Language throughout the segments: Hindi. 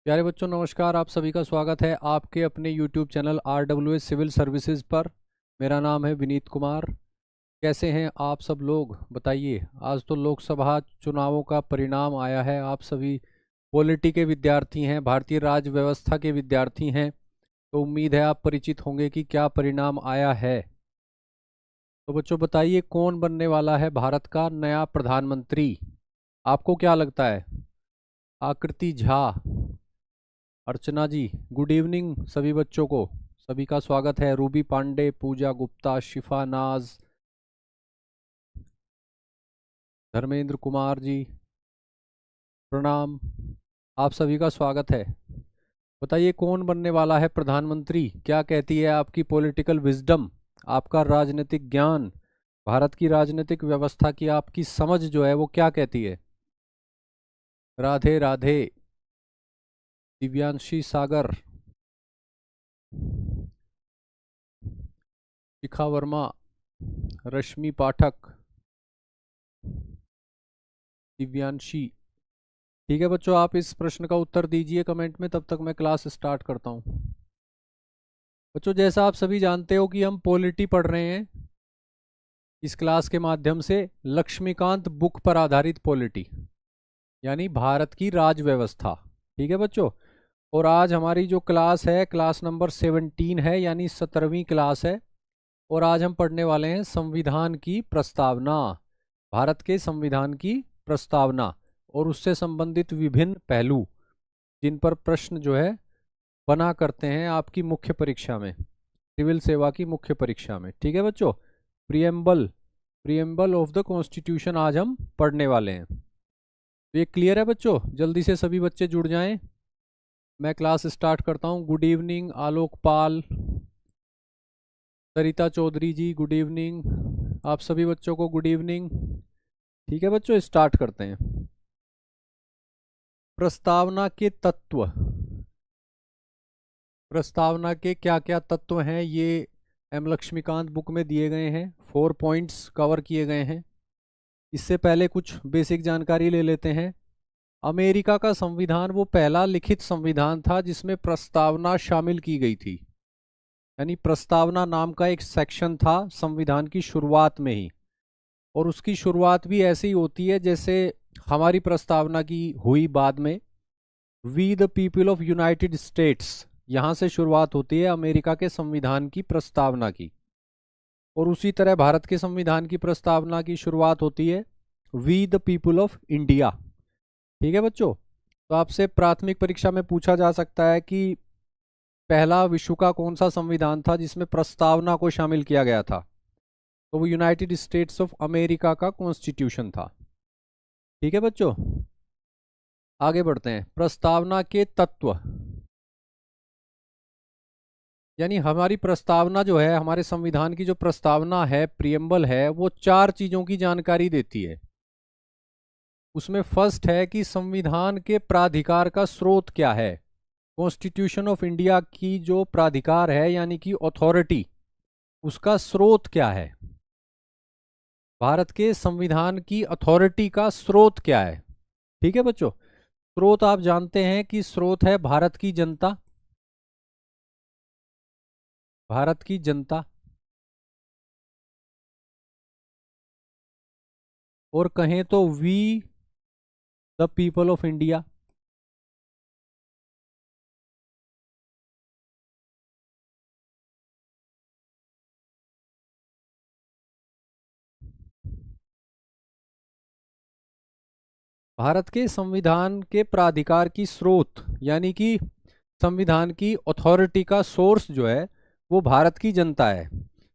प्यारे बच्चों नमस्कार। आप सभी का स्वागत है आपके अपने YouTube channel RWS civil services पर। मेरा नाम है विनीत कुमार। कैसे हैं आप सब लोग बताइए। आज तो लोकसभा चुनावों का परिणाम आया है। आप सभी पॉलिटी के विद्यार्थी हैं, भारतीय राज्य व्यवस्था के विद्यार्थी हैं, तो उम्मीद है आप परिचित होंगे कि क्या परिणाम आया है। तो बच्चों बताइए कौन बनने वाला है भारत का नया प्रधानमंत्री। आपको क्या लगता है? आकृति झा, अर्चना जी, गुड इवनिंग सभी बच्चों को। सभी का स्वागत है। रूबी पांडे, पूजा गुप्ता, शिफा नाज, धर्मेंद्र कुमार जी, प्रणाम। आप सभी का स्वागत है। बताइए कौन बनने वाला है प्रधानमंत्री। क्या कहती है आपकी पॉलिटिकल विजडम, आपका राजनीतिक ज्ञान, भारत की राजनीतिक व्यवस्था की आपकी समझ जो है वो क्या कहती है। राधे राधे। दिव्यांशी सागर, शिखा वर्मा, रश्मि पाठक, दिव्यांशी। ठीक है बच्चों, आप इस प्रश्न का उत्तर दीजिए कमेंट में, तब तक मैं क्लास स्टार्ट करता हूँ। बच्चों जैसा आप सभी जानते हो कि हम पॉलिटी पढ़ रहे हैं इस क्लास के माध्यम से, लक्ष्मीकांत बुक पर आधारित पॉलिटी यानी भारत की राज व्यवस्था। ठीक है बच्चों, और आज हमारी जो क्लास है क्लास नंबर 17 है, यानी 17वीं क्लास है। और आज हम पढ़ने वाले हैं संविधान की प्रस्तावना, भारत के संविधान की प्रस्तावना और उससे संबंधित विभिन्न पहलू जिन पर प्रश्न जो है बना करते हैं आपकी मुख्य परीक्षा में, सिविल सेवा की मुख्य परीक्षा में। ठीक है बच्चों, preamble preamble of the constitution आज हम पढ़ने वाले हैं। तो ये क्लियर है बच्चों? जल्दी से सभी बच्चे जुड़ जाएं, मैं क्लास स्टार्ट करता हूँ। गुड इवनिंग आलोक पाल, सरिता चौधरी जी, गुड इवनिंग। आप सभी बच्चों को गुड इवनिंग। ठीक है बच्चों, स्टार्ट करते हैं। प्रस्तावना के तत्व, प्रस्तावना के क्या क्या तत्व हैं ये एम लक्ष्मीकांत बुक में दिए गए हैं। 4 पॉइंट्स कवर किए गए हैं। इससे पहले कुछ बेसिक जानकारी ले लेते हैं। अमेरिका का संविधान वो पहला लिखित संविधान था जिसमें प्रस्तावना शामिल की गई थी, यानी प्रस्तावना नाम का एक सेक्शन था संविधान की शुरुआत में ही। और उसकी शुरुआत भी ऐसे ही होती है जैसे हमारी प्रस्तावना की हुई बाद में, we the people of United States, यहां से शुरुआत होती है अमेरिका के संविधान की प्रस्तावना की। और उसी तरह भारत के संविधान की प्रस्तावना की शुरुआत होती है we the people of India. ठीक है बच्चों, तो आपसे प्राथमिक परीक्षा में पूछा जा सकता है कि पहला विश्व का कौन सा संविधान था जिसमें प्रस्तावना को शामिल किया गया था, तो वो यूनाइटेड स्टेट्स ऑफ अमेरिका का कॉन्स्टिट्यूशन था। ठीक है बच्चों, आगे बढ़ते हैं। प्रस्तावना के तत्व, यानी हमारी प्रस्तावना जो है, हमारे संविधान की जो प्रस्तावना है, प्रियम्बल है, वो 4 चीजों की जानकारी देती है। उसमें फर्स्ट है कि संविधान के प्राधिकार का स्रोत क्या है। कॉन्स्टिट्यूशन ऑफ इंडिया की जो प्राधिकार है यानी कि अथॉरिटी, उसका स्रोत क्या है। भारत के संविधान की अथॉरिटी का स्रोत क्या है। ठीक है बच्चों, स्रोत आप जानते हैं कि स्रोत है भारत की जनता, भारत की जनता, और कहें तो we the people of India. भारत के संविधान के प्राधिकार की स्रोत यानी कि संविधान की अथॉरिटी का सोर्स जो है वो भारत की जनता है।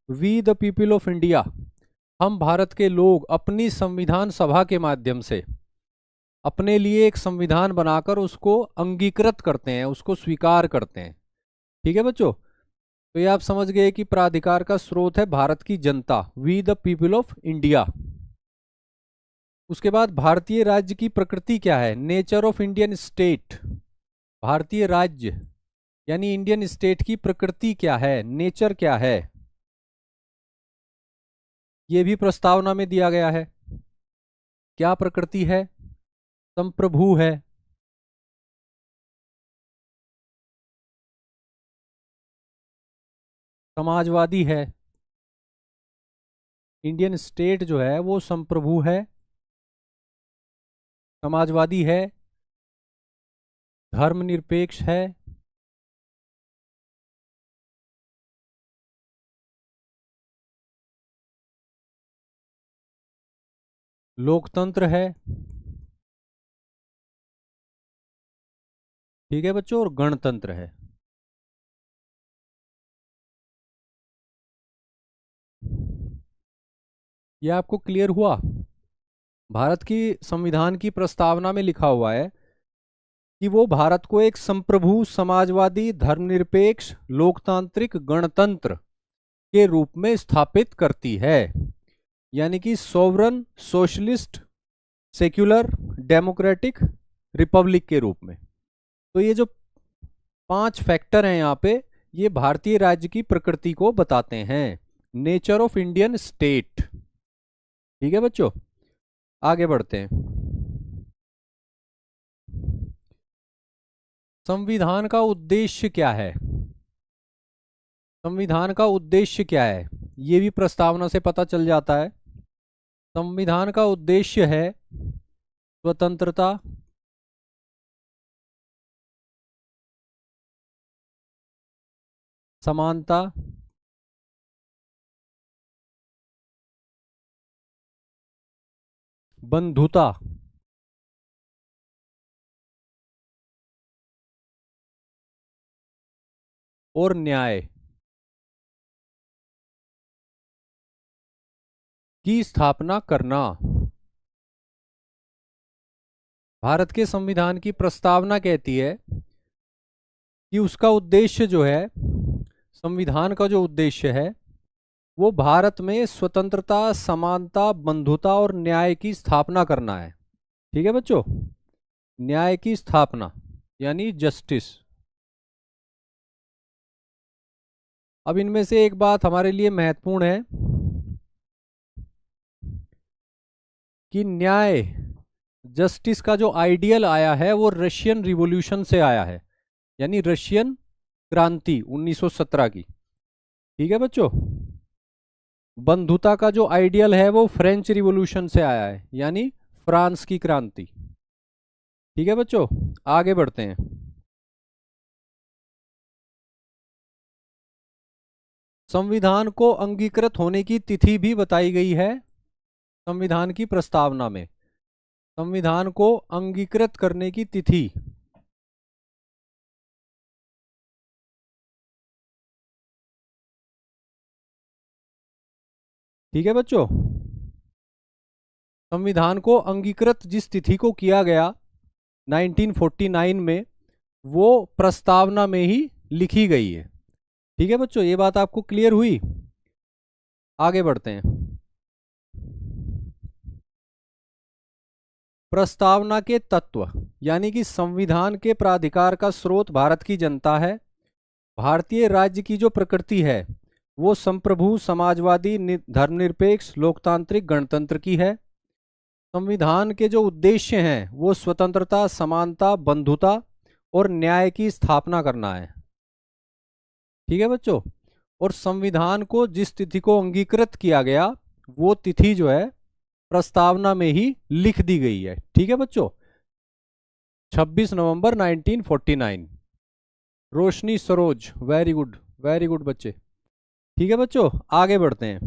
We the people of India, हम भारत के लोग अपनी संविधान सभा के माध्यम से अपने लिए एक संविधान बनाकर उसको अंगीकृत करते हैं, उसको स्वीकार करते हैं। ठीक है बच्चों, तो ये आप समझ गए कि प्राधिकार का स्रोत है भारत की जनता, we the people of India. उसके बाद भारतीय राज्य की प्रकृति क्या है, नेचर ऑफ इंडियन स्टेट। भारतीय राज्य यानी इंडियन स्टेट की प्रकृति क्या है, नेचर क्या है, ये भी प्रस्तावना में दिया गया है। क्या प्रकृति है? संप्रभु है, समाजवादी है। इंडियन स्टेट जो है वो संप्रभु है, समाजवादी है, धर्मनिरपेक्ष है, लोकतंत्र है। ठीक है बच्चों, और गणतंत्र है। यह आपको क्लियर हुआ? भारत की संविधान की प्रस्तावना में लिखा हुआ है कि वो भारत को एक संप्रभु, समाजवादी, धर्मनिरपेक्ष, लोकतांत्रिक गणतंत्र के रूप में स्थापित करती है, यानी कि sovereign, socialist, secular, democratic Republic के रूप में। तो ये जो 5 फैक्टर हैं यहाँ पे, ये भारतीय राज्य की प्रकृति को बताते हैं, नेचर ऑफ इंडियन स्टेट। ठीक है बच्चों, आगे बढ़ते हैं। संविधान का उद्देश्य क्या है? संविधान का उद्देश्य क्या है ये भी प्रस्तावना से पता चल जाता है। संविधान का उद्देश्य है स्वतंत्रता, समानता, बंधुता, और न्याय की स्थापना करना। भारत के संविधान की प्रस्तावना कहती है कि उसका उद्देश्य जो है, संविधान का जो उद्देश्य है वो भारत में स्वतंत्रता, समानता, बंधुता और न्याय की स्थापना करना है। ठीक है बच्चों, न्याय की स्थापना यानी जस्टिस। अब इनमें से एक बात हमारे लिए महत्वपूर्ण है कि न्याय, जस्टिस का जो आइडियल आया है वो रशियन रिवॉल्यूशन से आया है, यानी रशियन क्रांति 1917 की। ठीक है बच्चों, बंधुता का जो आइडियल है वो फ्रेंच रिवॉल्यूशन से आया है, यानी फ्रांस की क्रांति। ठीक है बच्चों, आगे बढ़ते हैं। संविधान को अंगीकृत होने की तिथि भी बताई गई है संविधान की प्रस्तावना में। संविधान को अंगीकृत करने की तिथि, ठीक है बच्चों, संविधान को अंगीकृत जिस तिथि को किया गया 1949 में, वो प्रस्तावना में ही लिखी गई है। ठीक है बच्चों, ये बात आपको क्लियर हुई? आगे बढ़ते हैं। प्रस्तावना के तत्व, यानी कि संविधान के प्राधिकार का स्रोत भारत की जनता है। भारतीय राज्य की जो प्रकृति है वो संप्रभु, समाजवादी, धर्मनिरपेक्ष, लोकतांत्रिक, गणतंत्र की है। संविधान के जो उद्देश्य हैं वो स्वतंत्रता, समानता, बंधुता और न्याय की स्थापना करना है। ठीक है बच्चों, और संविधान को जिस तिथि को अंगीकृत किया गया वो तिथि जो है प्रस्तावना में ही लिख दी गई है। ठीक है बच्चों, 26 नवंबर 1949। Roshni Saroj, very good, very good बच्चे। ठीक है बच्चों, आगे बढ़ते हैं।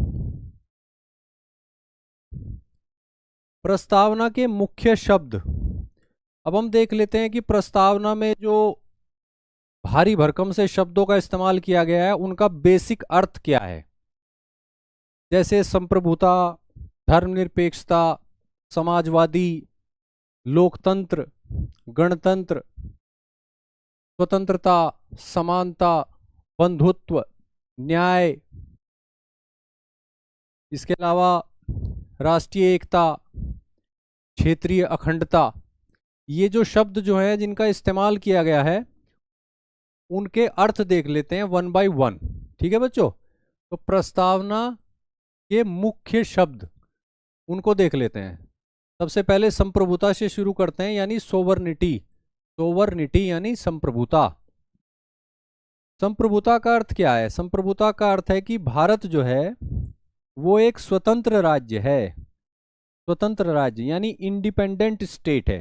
प्रस्तावना के मुख्य शब्द, अब हम देख लेते हैं कि प्रस्तावना में जो भारी भरकम से शब्दों का इस्तेमाल किया गया है उनका बेसिक अर्थ क्या है। जैसे संप्रभुता, धर्मनिरपेक्षता, समाजवादी, लोकतंत्र, गणतंत्र, स्वतंत्रता, समानता, बंधुत्व, न्याय, इसके अलावा राष्ट्रीय एकता, क्षेत्रीय अखंडता, ये जो शब्द जो है जिनका इस्तेमाल किया गया है उनके अर्थ देख लेते हैं वन बाय वन। ठीक है बच्चों, तो प्रस्तावना के मुख्य शब्द उनको देख लेते हैं। सबसे पहले संप्रभुता से शुरू करते हैं, यानी सोवर्निटी। सोवर्निटी यानी संप्रभुता। संप्रभुता का अर्थ क्या है? संप्रभुता का अर्थ है कि भारत जो है वो एक स्वतंत्र राज्य है, स्वतंत्र राज्य यानी इंडिपेंडेंट स्टेट है।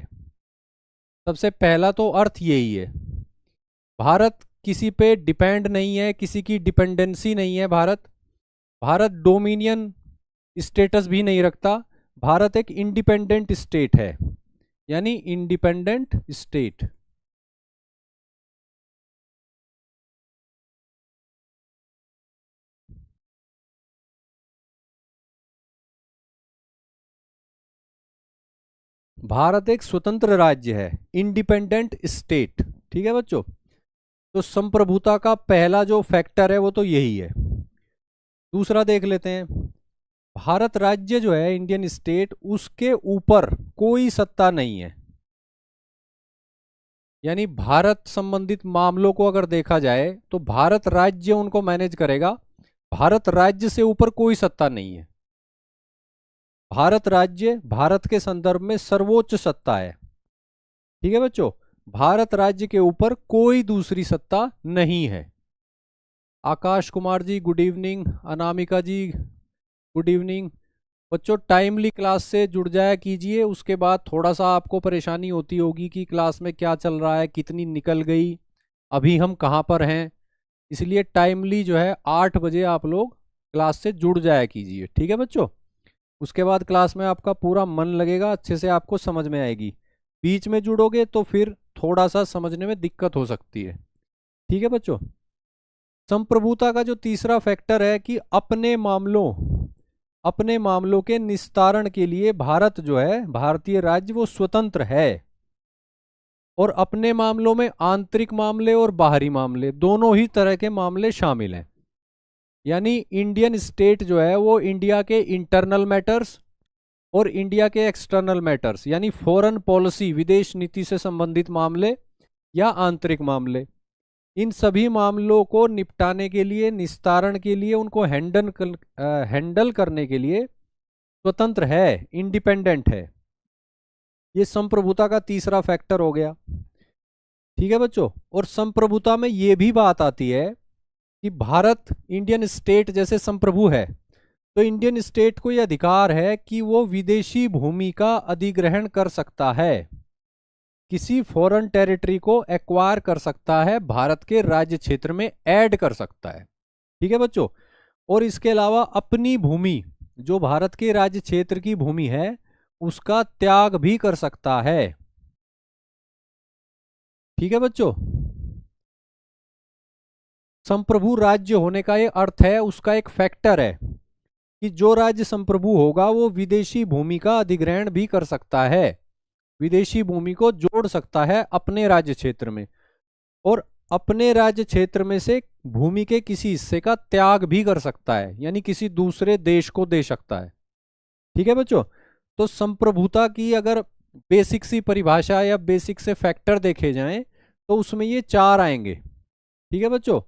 सबसे पहला तो अर्थ यही है। भारत किसी पे डिपेंड नहीं है, किसी की डिपेंडेंसी नहीं है। भारत भारत डोमिनियन स्टेटस भी नहीं रखता। भारत एक इंडिपेंडेंट स्टेट है, यानी इंडिपेंडेंट स्टेट। भारत एक स्वतंत्र राज्य है, इंडिपेंडेंट स्टेट। ठीक है बच्चों, तो संप्रभुता का पहला जो फैक्टर है वो तो यही है। दूसरा देख लेते हैं। भारत राज्य जो है, इंडियन स्टेट, उसके ऊपर कोई सत्ता नहीं है। यानी भारत संबंधित मामलों को अगर देखा जाए तो भारत राज्य उनको मैनेज करेगा। भारत राज्य से ऊपर कोई सत्ता नहीं है। भारत राज्य भारत के संदर्भ में सर्वोच्च सत्ता है। ठीक है बच्चों, भारत राज्य के ऊपर कोई दूसरी सत्ता नहीं है। आकाश कुमार जी गुड इवनिंग, अनामिका जी गुड इवनिंग। बच्चों टाइमली क्लास से जुड़ जाया कीजिए, उसके बाद थोड़ा सा आपको परेशानी होती होगी कि क्लास में क्या चल रहा है, कितनी निकल गई, अभी हम कहाँ पर हैं। इसलिए टाइमली जो है 8 बजे आप लोग क्लास से जुड़ जाया कीजिए। ठीक है बच्चों, उसके बाद क्लास में आपका पूरा मन लगेगा, अच्छे से आपको समझ में आएगी। बीच में जुड़ोगे तो फिर थोड़ा सा समझने में दिक्कत हो सकती है। ठीक है बच्चों, संप्रभुता का जो तीसरा फैक्टर है कि अपने मामलों के निस्तारण के लिए भारत जो है, भारतीय राज्य, वो स्वतंत्र है। और अपने मामलों में आंतरिक मामले और बाहरी मामले दोनों ही तरह के मामले शामिल हैं। यानी इंडियन स्टेट जो है वो इंडिया के इंटरनल मैटर्स और इंडिया के एक्सटर्नल मैटर्स, यानी फॉरेन पॉलिसी, विदेश नीति से संबंधित मामले या आंतरिक मामले, इन सभी मामलों को निपटाने के लिए, निस्तारण के लिए, उनको हैंडल करने के लिए स्वतंत्र है, इंडिपेंडेंट है। ये संप्रभुता का तीसरा फैक्टर हो गया। ठीक है बच्चों, और संप्रभुता में ये भी बात आती है कि भारत इंडियन स्टेट जैसे संप्रभु है तो इंडियन स्टेट को यह अधिकार है कि वो विदेशी भूमि का अधिग्रहण कर सकता है, किसी फॉरेन टेरिटरी को एक्वायर कर सकता है, भारत के राज्य क्षेत्र में ऐड कर सकता है। ठीक है बच्चों, और इसके अलावा अपनी भूमि, जो भारत के राज्य क्षेत्र की भूमि है, उसका त्याग भी कर सकता है। ठीक है बच्चों, संप्रभु राज्य होने का ये अर्थ है, उसका एक फैक्टर है कि जो राज्य संप्रभु होगा वो विदेशी भूमि का अधिग्रहण भी कर सकता है, विदेशी भूमि को जोड़ सकता है अपने राज्य क्षेत्र में, और अपने राज्य क्षेत्र में से भूमि के किसी हिस्से का त्याग भी कर सकता है, यानी किसी दूसरे देश को दे सकता है। ठीक है बच्चों, तो संप्रभुता की अगर बेसिक सी परिभाषा या बेसिक से फैक्टर देखे जाएं तो उसमें ये 4 आएंगे। ठीक है बच्चों,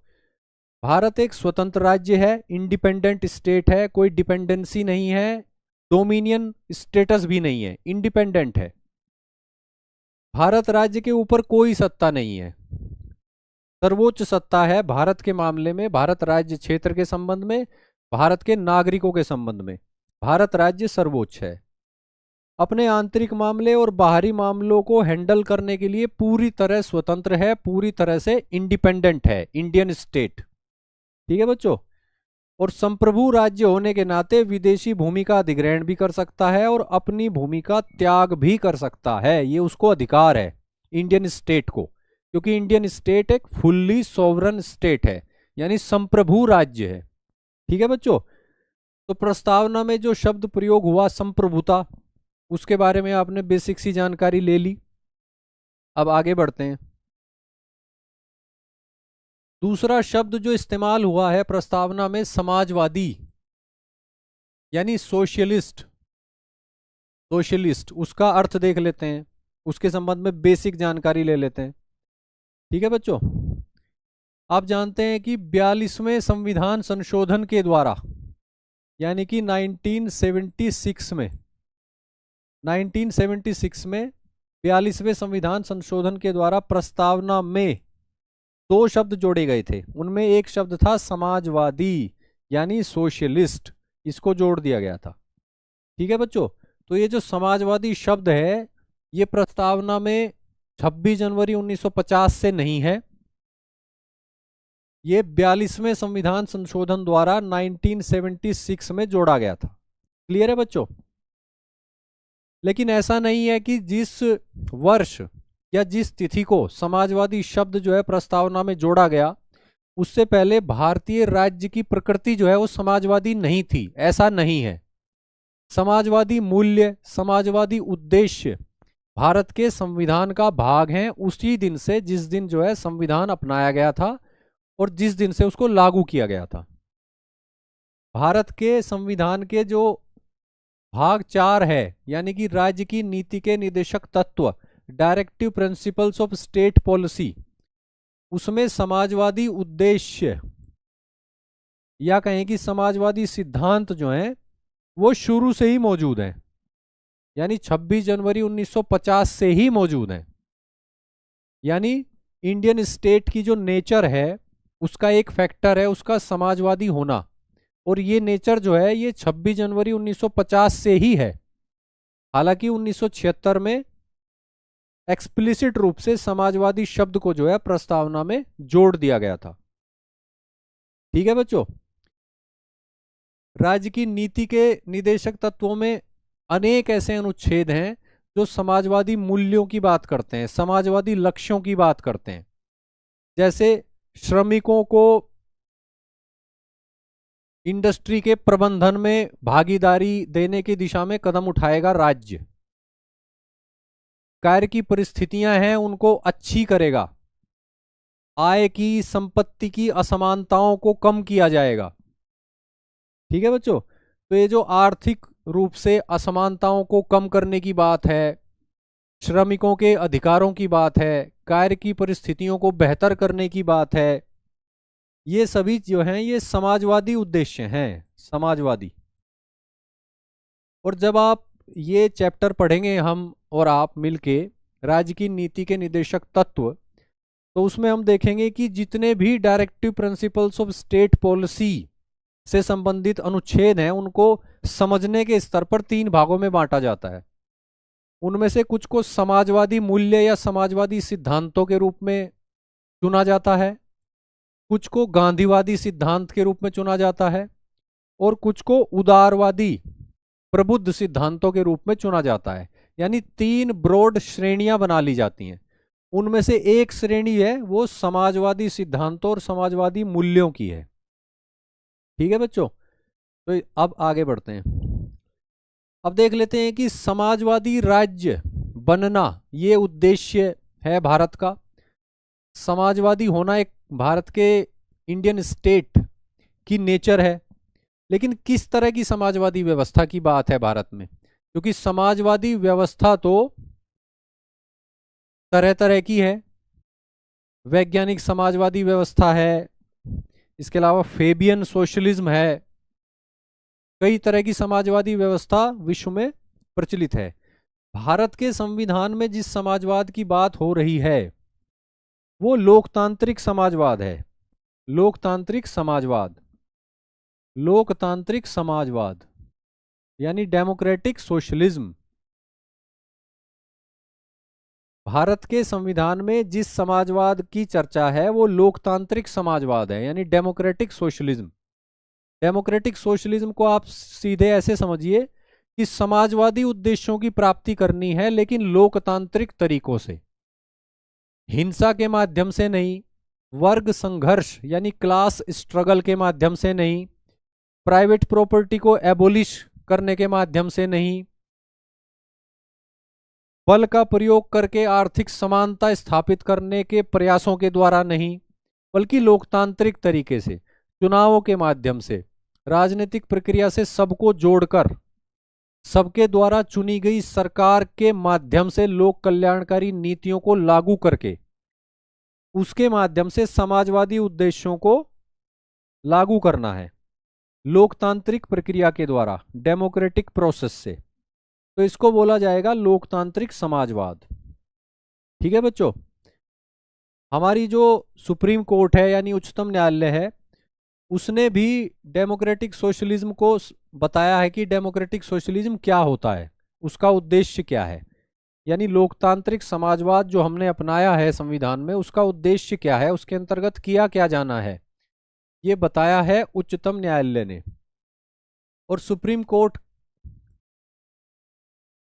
भारत एक स्वतंत्र राज्य है, इंडिपेंडेंट स्टेट है, कोई डिपेंडेंसी नहीं है, डोमिनियन स्टेटस भी नहीं है, इंडिपेंडेंट है। भारत राज्य के ऊपर कोई सत्ता नहीं है, सर्वोच्च सत्ता है भारत के मामले में, भारत राज्य क्षेत्र के संबंध में, भारत के नागरिकों के संबंध में भारत राज्य सर्वोच्च है। अपने आंतरिक मामले और बाहरी मामलों को हैंडल करने के लिए पूरी तरह स्वतंत्र है, पूरी तरह से इंडिपेंडेंट है, इंडियन स्टेट। ठीक है बच्चों, और संप्रभु राज्य होने के नाते विदेशी भूमि का अधिग्रहण भी कर सकता है और अपनी भूमि का त्याग भी कर सकता है, ये उसको अधिकार है इंडियन स्टेट को, क्योंकि इंडियन स्टेट एक फुल्ली सॉवरन स्टेट है, यानी संप्रभु राज्य है। ठीक है बच्चों, तो प्रस्तावना में जो शब्द प्रयोग हुआ संप्रभुता, उसके बारे में आपने बेसिक सी जानकारी ले ली। अब आगे बढ़ते हैं। दूसरा शब्द जो इस्तेमाल हुआ है प्रस्तावना में, समाजवादी यानी सोशलिस्ट, सोशलिस्ट उसका अर्थ देख लेते हैं, उसके संबंध में बेसिक जानकारी ले लेते हैं। ठीक है बच्चों, आप जानते हैं कि 42वें संविधान संशोधन के द्वारा, यानी कि 1976 में 42वें संविधान संशोधन के द्वारा प्रस्तावना में दो शब्द जोड़े गए थे, उनमें एक शब्द था समाजवादी यानी सोशलिस्ट, इसको जोड़ दिया गया था। ठीक है बच्चों, तो ये जो समाजवादी शब्द है ये प्रस्तावना में 26 जनवरी 1950 से नहीं है, ये 42वें संविधान संशोधन द्वारा 1976 में जोड़ा गया था। क्लियर है बच्चों? लेकिन ऐसा नहीं है कि जिस वर्ष या जिस तिथि को समाजवादी शब्द जो है प्रस्तावना में जोड़ा गया उससे पहले भारतीय राज्य की प्रकृति जो है वो समाजवादी नहीं थी, ऐसा नहीं है। समाजवादी मूल्य, समाजवादी उद्देश्य भारत के संविधान का भाग हैं उसी दिन से जिस दिन जो है संविधान अपनाया गया था और जिस दिन से उसको लागू किया गया था। भारत के संविधान के जो भाग 4 है यानी कि राज्य की नीति के निदेशक तत्व, directive principles of state policy, उसमें समाजवादी उद्देश्य या कहें कि समाजवादी सिद्धांत जो हैं वो शुरू से ही मौजूद हैं, यानी 26 जनवरी 1950 से ही मौजूद हैं। यानी इंडियन स्टेट की जो नेचर है उसका एक फैक्टर है उसका समाजवादी होना, और ये नेचर जो है ये 26 जनवरी 1950 से ही है। हालांकि 1976 में एक्सप्लिसिट रूप से समाजवादी शब्द को जो है प्रस्तावना में जोड़ दिया गया था। ठीक है बच्चों, राज्य की नीति के निदेशक तत्वों में अनेक ऐसे अनुच्छेद हैं जो समाजवादी मूल्यों की बात करते हैं, समाजवादी लक्ष्यों की बात करते हैं। जैसे श्रमिकों को इंडस्ट्री के प्रबंधन में भागीदारी देने की दिशा में कदम उठाएगा राज्य, कार्य की परिस्थितियां हैं उनको अच्छी करेगा, आय की संपत्ति की असमानताओं को कम किया जाएगा। ठीक है बच्चों, तो ये जो आर्थिक रूप से असमानताओं को कम करने की बात है, श्रमिकों के अधिकारों की बात है, कार्य की परिस्थितियों को बेहतर करने की बात है, ये सभी जो हैं ये समाजवादी उद्देश्य हैं, समाजवादी। और जब आप ये चैप्टर पढ़ेंगे हम और आप मिलके राज्य की नीति के निदेशक तत्व, तो उसमें हम देखेंगे कि जितने भी directive principles of state policy से संबंधित अनुच्छेद हैं उनको समझने के स्तर पर 3 भागों में बांटा जाता है। उनमें से कुछ को समाजवादी मूल्य या समाजवादी सिद्धांतों के रूप में चुना जाता है, कुछ को गांधीवादी सिद्धांत के रूप में चुना जाता है और कुछ को उदारवादी प्रबुद्ध सिद्धांतों के रूप में चुना जाता है। यानी 3 ब्रॉड श्रेणियां बना ली जाती हैं। उनमें से एक श्रेणी है वो समाजवादी सिद्धांतों और समाजवादी मूल्यों की है। ठीक है बच्चों, तो अब आगे बढ़ते हैं। अब देख लेते हैं कि समाजवादी राज्य बनना ये उद्देश्य है भारत का। समाजवादी होना एक भारत के इंडियन स्टेट की नेचर है, लेकिन किस तरह की समाजवादी व्यवस्था की बात है भारत में, क्योंकि समाजवादी व्यवस्था तो तरह तरह की है। वैज्ञानिक समाजवादी व्यवस्था है, इसके अलावा फेबियन सोशलिज्म है, कई तरह की समाजवादी व्यवस्था विश्व में प्रचलित है। भारत के संविधान में जिस समाजवाद की बात हो रही है वो लोकतांत्रिक समाजवाद है। लोकतांत्रिक समाजवाद, लोकतांत्रिक समाजवाद यानी डेमोक्रेटिक सोशलिज्म। भारत के संविधान में जिस समाजवाद की चर्चा है वो लोकतांत्रिक समाजवाद है यानी डेमोक्रेटिक सोशलिज्म। डेमोक्रेटिक सोशलिज्म को आप सीधे ऐसे समझिए कि समाजवादी उद्देश्यों की प्राप्ति करनी है लेकिन लोकतांत्रिक तरीकों से, हिंसा के माध्यम से नहीं, वर्ग संघर्ष यानी क्लास स्ट्रगल के माध्यम से नहीं, प्राइवेट प्रॉपर्टी को एबोलिश करने के माध्यम से नहीं, बल का प्रयोग करके आर्थिक समानता स्थापित करने के प्रयासों के द्वारा नहीं, बल्कि लोकतांत्रिक तरीके से, चुनावों के माध्यम से, राजनीतिक प्रक्रिया से सबको जोड़कर, सबके द्वारा चुनी गई सरकार के माध्यम से लोक कल्याणकारी नीतियों को लागू करके उसके माध्यम से समाजवादी उद्देश्यों को लागू करना है लोकतांत्रिक प्रक्रिया के द्वारा, डेमोक्रेटिक प्रोसेस से। तो इसको बोला जाएगा लोकतांत्रिक समाजवाद। ठीक है बच्चों, हमारी जो सुप्रीम कोर्ट है यानी उच्चतम न्यायालय है, उसने भी डेमोक्रेटिक सोशलिज्म को बताया है कि डेमोक्रेटिक सोशलिज्म क्या होता है, उसका उद्देश्य क्या है। यानी लोकतांत्रिक समाजवाद जो हमने अपनाया है संविधान में, उसका उद्देश्य क्या है, उसके अंतर्गत किया क्या जाना है, ये बताया है उच्चतम न्यायालय ने। और सुप्रीम कोर्ट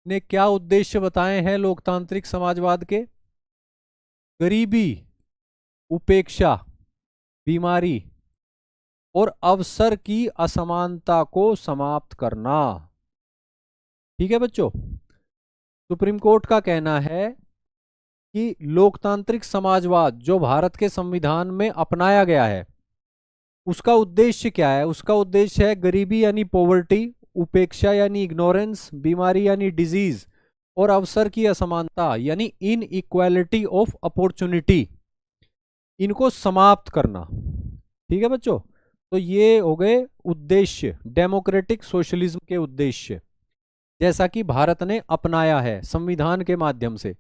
ने क्या उद्देश्य बताए हैं लोकतांत्रिक समाजवाद के? गरीबी, उपेक्षा, बीमारी और अवसर की असमानता को समाप्त करना। ठीक है बच्चों, सुप्रीम कोर्ट का कहना है कि लोकतांत्रिक समाजवाद जो भारत के संविधान में अपनाया गया है, उसका उद्देश्य क्या है? उसका उद्देश्य है गरीबी यानी पॉवर्टी, उपेक्षा यानी इग्नोरेंस, बीमारी यानी डिजीज और अवसर की असमानता यानी इन इक्वालिटी ऑफ अपॉर्चुनिटी, इनको समाप्त करना। ठीक है बच्चों, तो ये हो गए उद्देश्य डेमोक्रेटिक सोशलिज्म के उद्देश्य, जैसा कि भारत ने अपनाया है संविधान के माध्यम से।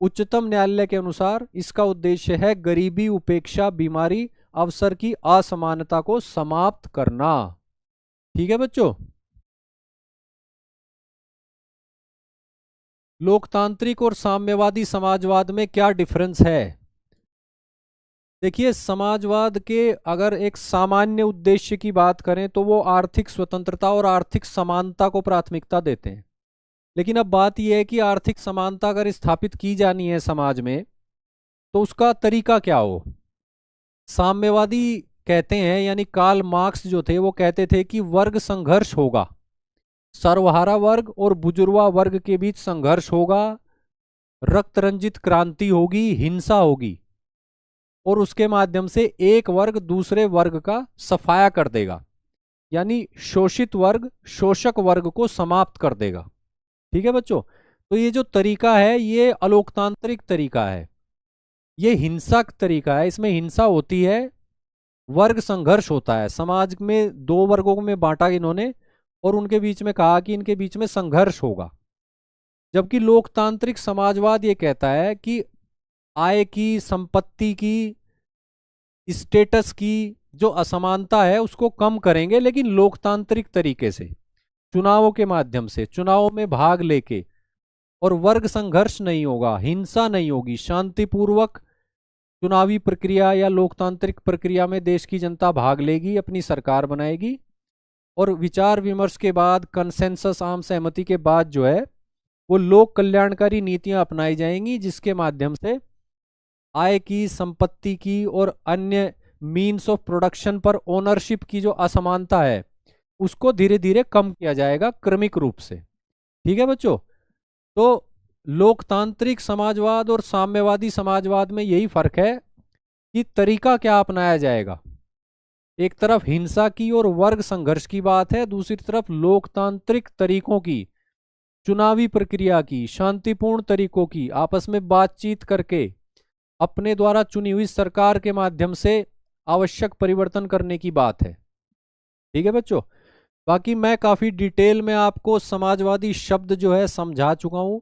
उच्चतम न्यायालय के अनुसार इसका उद्देश्य है गरीबी, उपेक्षा, बीमारी, अवसर की असमानता को समाप्त करना। ठीक है बच्चों, लोकतांत्रिक और साम्यवादी समाजवाद में क्या डिफरेंस है? देखिए, समाजवाद के अगर एक सामान्य उद्देश्य की बात करें तो वो आर्थिक स्वतंत्रता और आर्थिक समानता को प्राथमिकता देते हैं। लेकिन अब बात यह है कि आर्थिक समानता अगर स्थापित की जानी है समाज में, तो उसका तरीका क्या हो? साम्यवादी कहते हैं, यानी कार्ल मार्क्स जो थे वो कहते थे कि वर्ग संघर्ष होगा, सर्वहारा वर्ग और बुजुर्गा वर्ग के बीच संघर्ष होगा, रक्त रंजित क्रांति होगी, हिंसा होगी, और उसके माध्यम से एक वर्ग दूसरे वर्ग का सफाया कर देगा, यानी शोषित वर्ग शोषक वर्ग को समाप्त कर देगा। ठीक है बच्चों, तो ये जो तरीका है ये अलोकतांत्रिक तरीका है, ये हिंसक तरीका है, इसमें हिंसा होती है, वर्ग संघर्ष होता है, समाज में दो वर्गों में बांटा इन्होंने और उनके बीच में कहा कि इनके बीच में संघर्ष होगा। जबकि लोकतांत्रिक समाजवाद ये कहता है कि आय की, संपत्ति की, स्टेटस की जो असमानता है उसको कम करेंगे, लेकिन लोकतांत्रिक तरीके से, चुनावों के माध्यम से, चुनावों में भाग लेके, और वर्ग संघर्ष नहीं होगा, हिंसा नहीं होगी, शांतिपूर्वक चुनावी प्रक्रिया या लोकतांत्रिक प्रक्रिया में देश की जनता भाग लेगी, अपनी सरकार बनाएगी, और विचार विमर्श के बाद, कंसेंसस, आम सहमति के बाद जो है वो लोक कल्याणकारी नीतियां अपनाई जाएंगी, जिसके माध्यम से आय की, संपत्ति की और अन्य मीन्स ऑफ प्रोडक्शन पर ओनरशिप की जो असमानता है उसको धीरे धीरे कम किया जाएगा क्रमिक रूप से। ठीक है बच्चों, तो लोकतांत्रिक समाजवाद और साम्यवादी समाजवाद में यही फर्क है कि तरीका क्या अपनाया जाएगा। एक तरफ हिंसा की और वर्ग संघर्ष की बात है, दूसरी तरफ लोकतांत्रिक तरीकों की, चुनावी प्रक्रिया की, शांतिपूर्ण तरीकों की, आपस में बातचीत करके अपने द्वारा चुनी हुई सरकार के माध्यम से आवश्यक परिवर्तन करने की बात है। ठीक है बच्चों, बाकी मैं काफ़ी डिटेल में आपको समाजवादी शब्द जो है समझा चुका हूँ।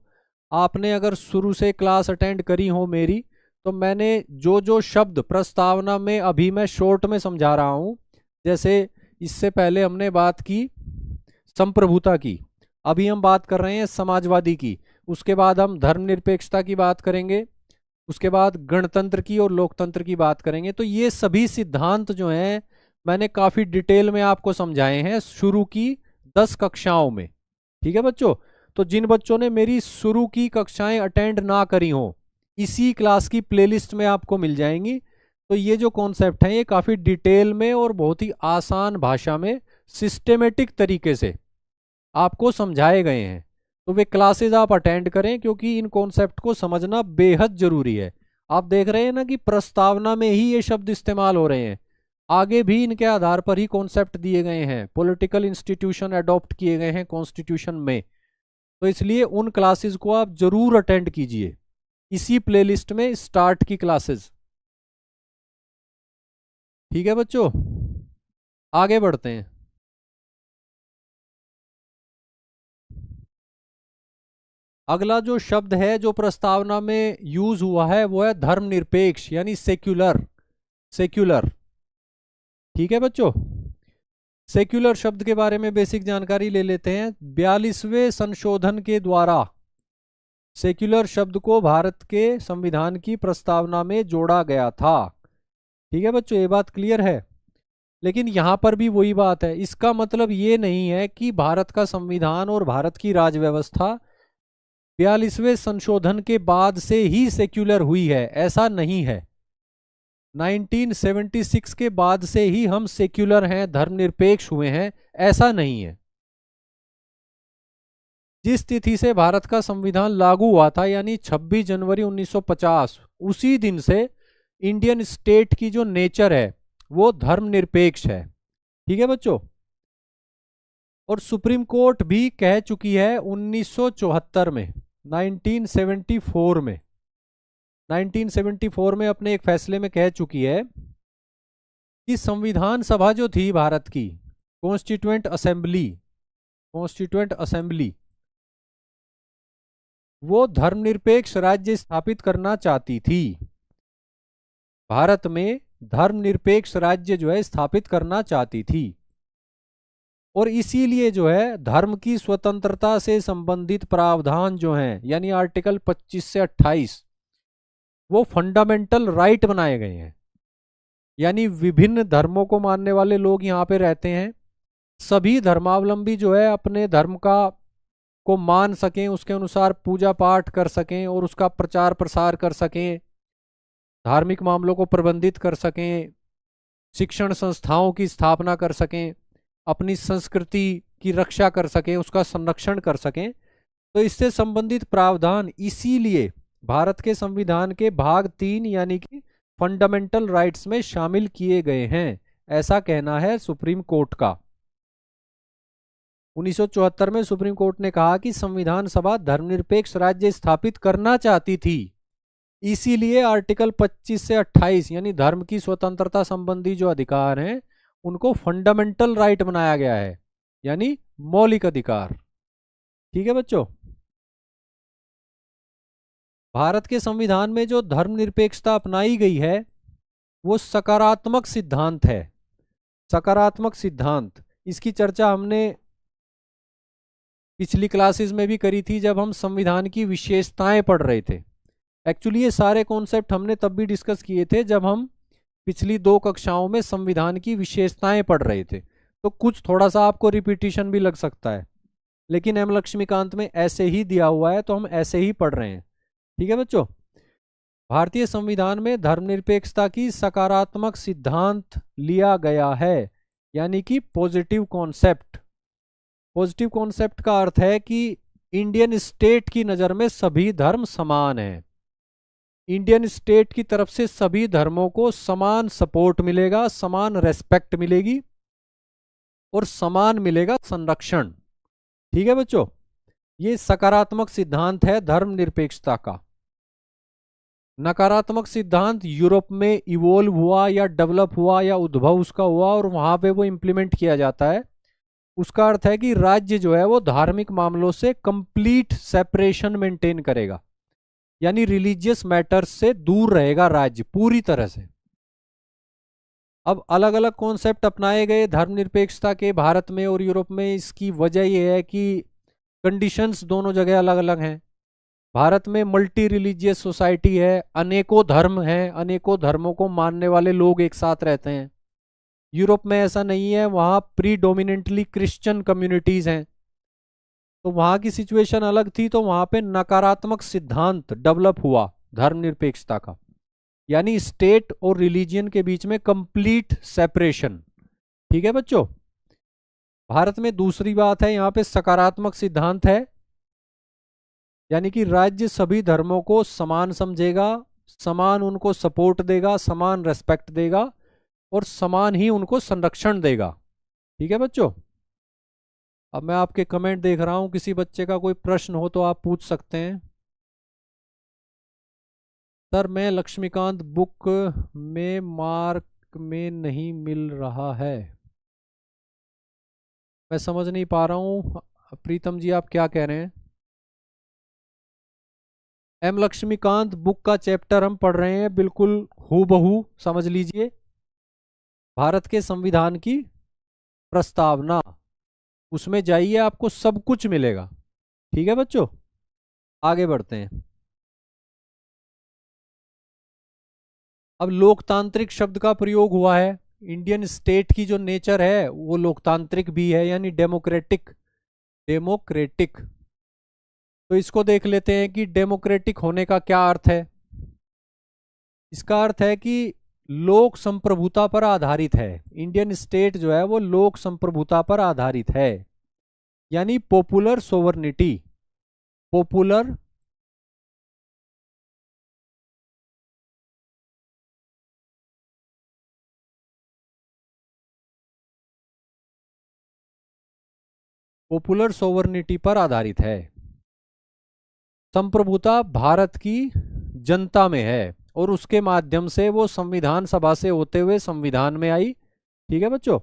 आपने अगर शुरू से क्लास अटेंड करी हो मेरी, तो मैंने जो जो शब्द प्रस्तावना में अभी मैं शॉर्ट में समझा रहा हूँ, जैसे इससे पहले हमने बात की संप्रभुता की, अभी हम बात कर रहे हैं समाजवादी की, उसके बाद हम धर्मनिरपेक्षता की बात करेंगे, उसके बाद गणतंत्र की और लोकतंत्र की बात करेंगे। तो ये सभी सिद्धांत जो हैं मैंने काफ़ी डिटेल में आपको समझाए हैं शुरू की 10 कक्षाओं में। ठीक है बच्चों, तो जिन बच्चों ने मेरी शुरू की कक्षाएं अटेंड ना करी हों, इसी क्लास की प्लेलिस्ट में आपको मिल जाएंगी। तो ये जो कॉन्सेप्ट हैं ये काफ़ी डिटेल में और बहुत ही आसान भाषा में सिस्टेमेटिक तरीके से आपको समझाए गए हैं। तो वे क्लासेज आप अटेंड करें, क्योंकि इन कॉन्सेप्ट को समझना बेहद जरूरी है। आप देख रहे हैं ना कि प्रस्तावना में ही ये शब्द इस्तेमाल हो रहे हैं, आगे भी इनके आधार पर ही कॉन्सेप्ट दिए गए हैं, पॉलिटिकल इंस्टीट्यूशन अडॉप्ट किए गए हैं कॉन्स्टिट्यूशन में। तो इसलिए उन क्लासेस को आप जरूर अटेंड कीजिए, इसी प्लेलिस्ट में स्टार्ट की क्लासेस। ठीक है बच्चों, आगे बढ़ते हैं। अगला जो शब्द है जो प्रस्तावना में यूज हुआ है वो है धर्मनिरपेक्ष यानी सेक्युलर। सेक्युलर, ठीक है बच्चों। सेक्युलर शब्द के बारे में बेसिक जानकारी ले लेते हैं। 42वें संशोधन के द्वारा सेक्युलर शब्द को भारत के संविधान की प्रस्तावना में जोड़ा गया था। ठीक है बच्चों, ये बात क्लियर है। लेकिन यहां पर भी वही बात है, इसका मतलब ये नहीं है कि भारत का संविधान और भारत की राज व्यवस्था 42वें संशोधन के बाद से ही सेक्युलर हुई है, ऐसा नहीं है। 1976 के बाद से ही हम सेक्युलर हैं, धर्मनिरपेक्ष हुए हैं, ऐसा नहीं है। जिस तिथि से भारत का संविधान लागू हुआ था यानी 26 जनवरी 1950, उसी दिन से इंडियन स्टेट की जो नेचर है वो धर्मनिरपेक्ष है। ठीक है बच्चों। और सुप्रीम कोर्ट भी कह चुकी है 1974 में, 1974 में 1974 में अपने एक फैसले में कह चुकी है कि संविधान सभा जो थी भारत की, कॉन्स्टिट्यूएंट असेंबली, कॉन्स्टिट्यूएंट असेंबली, वो धर्मनिरपेक्ष राज्य स्थापित करना चाहती थी। भारत में धर्मनिरपेक्ष राज्य जो है स्थापित करना चाहती थी। और इसीलिए जो है धर्म की स्वतंत्रता से संबंधित प्रावधान जो हैं यानी आर्टिकल 25 से 28 वो फंडामेंटल राइट बनाए गए हैं। यानी विभिन्न धर्मों को मानने वाले लोग यहाँ पे रहते हैं, सभी धर्मावलंबी जो है अपने धर्म का को मान सकें, उसके अनुसार पूजा पाठ कर सकें और उसका प्रचार प्रसार कर सकें, धार्मिक मामलों को प्रबंधित कर सकें, शिक्षण संस्थाओं की स्थापना कर सकें, अपनी संस्कृति की रक्षा कर सकें, उसका संरक्षण कर सकें। तो इससे संबंधित प्रावधान इसीलिए भारत के संविधान के भाग 3 यानी कि फंडामेंटल राइट्स में शामिल किए गए हैं, ऐसा कहना है सुप्रीम कोर्ट का। 1974 में सुप्रीम कोर्ट ने कहा कि संविधान सभा धर्मनिरपेक्ष राज्य स्थापित करना चाहती थी, इसीलिए आर्टिकल 25 से 28 यानी धर्म की स्वतंत्रता संबंधी जो अधिकार हैं उनको फंडामेंटल राइट बनाया गया है, यानी मौलिक अधिकार। ठीक है बच्चों। भारत के संविधान में जो धर्मनिरपेक्षता अपनाई गई है वो सकारात्मक सिद्धांत है। सकारात्मक सिद्धांत, इसकी चर्चा हमने पिछली क्लासेस में भी करी थी जब हम संविधान की विशेषताएं पढ़ रहे थे। एक्चुअली ये सारे कॉन्सेप्ट हमने तब भी डिस्कस किए थे जब हम पिछली 2 कक्षाओं में संविधान की विशेषताएं पढ़ रहे थे। तो कुछ थोड़ा सा आपको रिपीटिशन भी लग सकता है, लेकिन एम लक्ष्मीकांत में ऐसे ही दिया हुआ है तो हम ऐसे ही पढ़ रहे हैं। ठीक है बच्चों। भारतीय संविधान में धर्मनिरपेक्षता की सकारात्मक सिद्धांत लिया गया है, यानी कि पॉजिटिव कॉन्सेप्ट। पॉजिटिव कॉन्सेप्ट का अर्थ है कि इंडियन स्टेट की नज़र में सभी धर्म समान हैं। इंडियन स्टेट की तरफ से सभी धर्मों को समान सपोर्ट मिलेगा, समान रेस्पेक्ट मिलेगी और समान मिलेगा संरक्षण। ठीक है बच्चों, ये सकारात्मक सिद्धांत है धर्मनिरपेक्षता का। नकारात्मक सिद्धांत यूरोप में इवोल्व हुआ या डेवलप हुआ या उद्भव उसका हुआ और वहां पे वो इंप्लीमेंट किया जाता है। उसका अर्थ है कि राज्य जो है वो धार्मिक मामलों से कंप्लीट सेपरेशन मेंटेन करेगा, यानी रिलीजियस मैटर्स से दूर रहेगा राज्य पूरी तरह से। अब अलग अलग कॉन्सेप्ट अपनाए गए धर्मनिरपेक्षता के भारत में और यूरोप में। इसकी वजह यह है कि कंडीशंस दोनों जगह अलग अलग हैं। भारत में मल्टी रिलीजियस सोसाइटी है, अनेकों धर्म हैं, अनेकों धर्मों को मानने वाले लोग एक साथ रहते हैं। यूरोप में ऐसा नहीं है, वहाँ प्रीडोमिनेंटली क्रिश्चियन कम्युनिटीज़ हैं, तो वहाँ की सिचुएशन अलग थी। तो वहाँ पे नकारात्मक सिद्धांत डेवलप हुआ धर्मनिरपेक्षता का, यानी स्टेट और रिलीजियन के बीच में कंप्लीट सेपरेशन। ठीक है बच्चों। भारत में दूसरी बात है, यहाँ पे सकारात्मक सिद्धांत है, यानी कि राज्य सभी धर्मों को समान समझेगा, समान उनको सपोर्ट देगा, समान रेस्पेक्ट देगा और समान ही उनको संरक्षण देगा। ठीक है बच्चों। अब मैं आपके कमेंट देख रहा हूं, किसी बच्चे का कोई प्रश्न हो तो आप पूछ सकते हैं। सर मैं लक्ष्मीकांत बुक में मार्क में नहीं मिल रहा है, मैं समझ नहीं पा रहा हूँ। प्रीतम जी आप क्या कह रहे हैं? एम लक्ष्मीकांत बुक का चैप्टर हम पढ़ रहे हैं, बिल्कुल हूबहू समझ लीजिए, भारत के संविधान की प्रस्तावना। उसमें जाइए, आपको सब कुछ मिलेगा। ठीक है बच्चों, आगे बढ़ते हैं। अब लोकतांत्रिक शब्द का प्रयोग हुआ है। इंडियन स्टेट की जो नेचर है वो लोकतांत्रिक भी है, यानी डेमोक्रेटिक। डेमोक्रेटिक, तो इसको देख लेते हैं कि डेमोक्रेटिक होने का क्या अर्थ है। इसका अर्थ है कि लोक संप्रभुता पर आधारित है। इंडियन स्टेट जो है वो लोक संप्रभुता पर आधारित है, यानी popular sovereignty. Popular popular sovereignty पर आधारित है। संप्रभुता भारत की जनता में है और उसके माध्यम से वो संविधान सभा से होते हुए संविधान में आई। ठीक है बच्चों,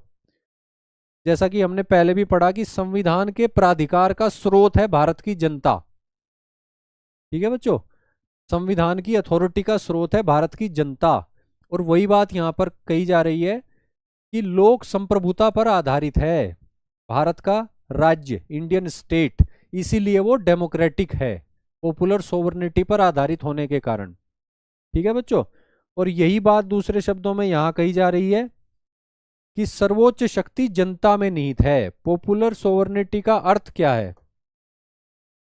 जैसा कि हमने पहले भी पढ़ा कि संविधान के प्राधिकार का स्रोत है भारत की जनता। ठीक है बच्चों, संविधान की अथॉरिटी का स्रोत है भारत की जनता। और वही बात यहां पर कही जा रही है कि लोक संप्रभुता पर आधारित है भारत का राज्य, इंडियन स्टेट, इसीलिए वो डेमोक्रेटिक है, पॉपुलर सोवर्निटी पर आधारित होने के कारण। ठीक है बच्चों, और यही बात दूसरे शब्दों में यहां कही जा रही है कि सर्वोच्च शक्ति जनता में निहित है। पॉपुलर सोवर्निटी का अर्थ क्या है?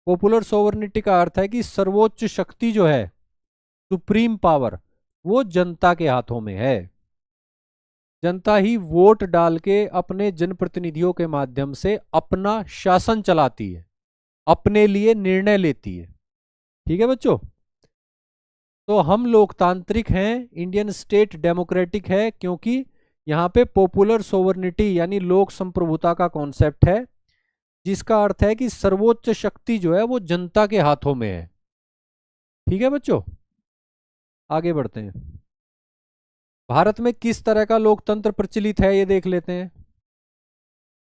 पॉपुलर सोवर्निटी का अर्थ है कि सर्वोच्च शक्ति जो है, सुप्रीम पावर, वो जनता के हाथों में है। जनता ही वोट डाल के अपने जनप्रतिनिधियों के माध्यम से अपना शासन चलाती है, अपने लिए निर्णय लेती है। ठीक है बच्चों, तो हम लोकतांत्रिक हैं, इंडियन स्टेट डेमोक्रेटिक है, क्योंकि यहाँ पे पॉपुलर सोवर्निटी यानी लोक संप्रभुता का कॉन्सेप्ट है, जिसका अर्थ है कि सर्वोच्च शक्ति जो है वो जनता के हाथों में है। ठीक है बच्चों, आगे बढ़ते हैं। भारत में किस तरह का लोकतंत्र प्रचलित है ये देख लेते हैं।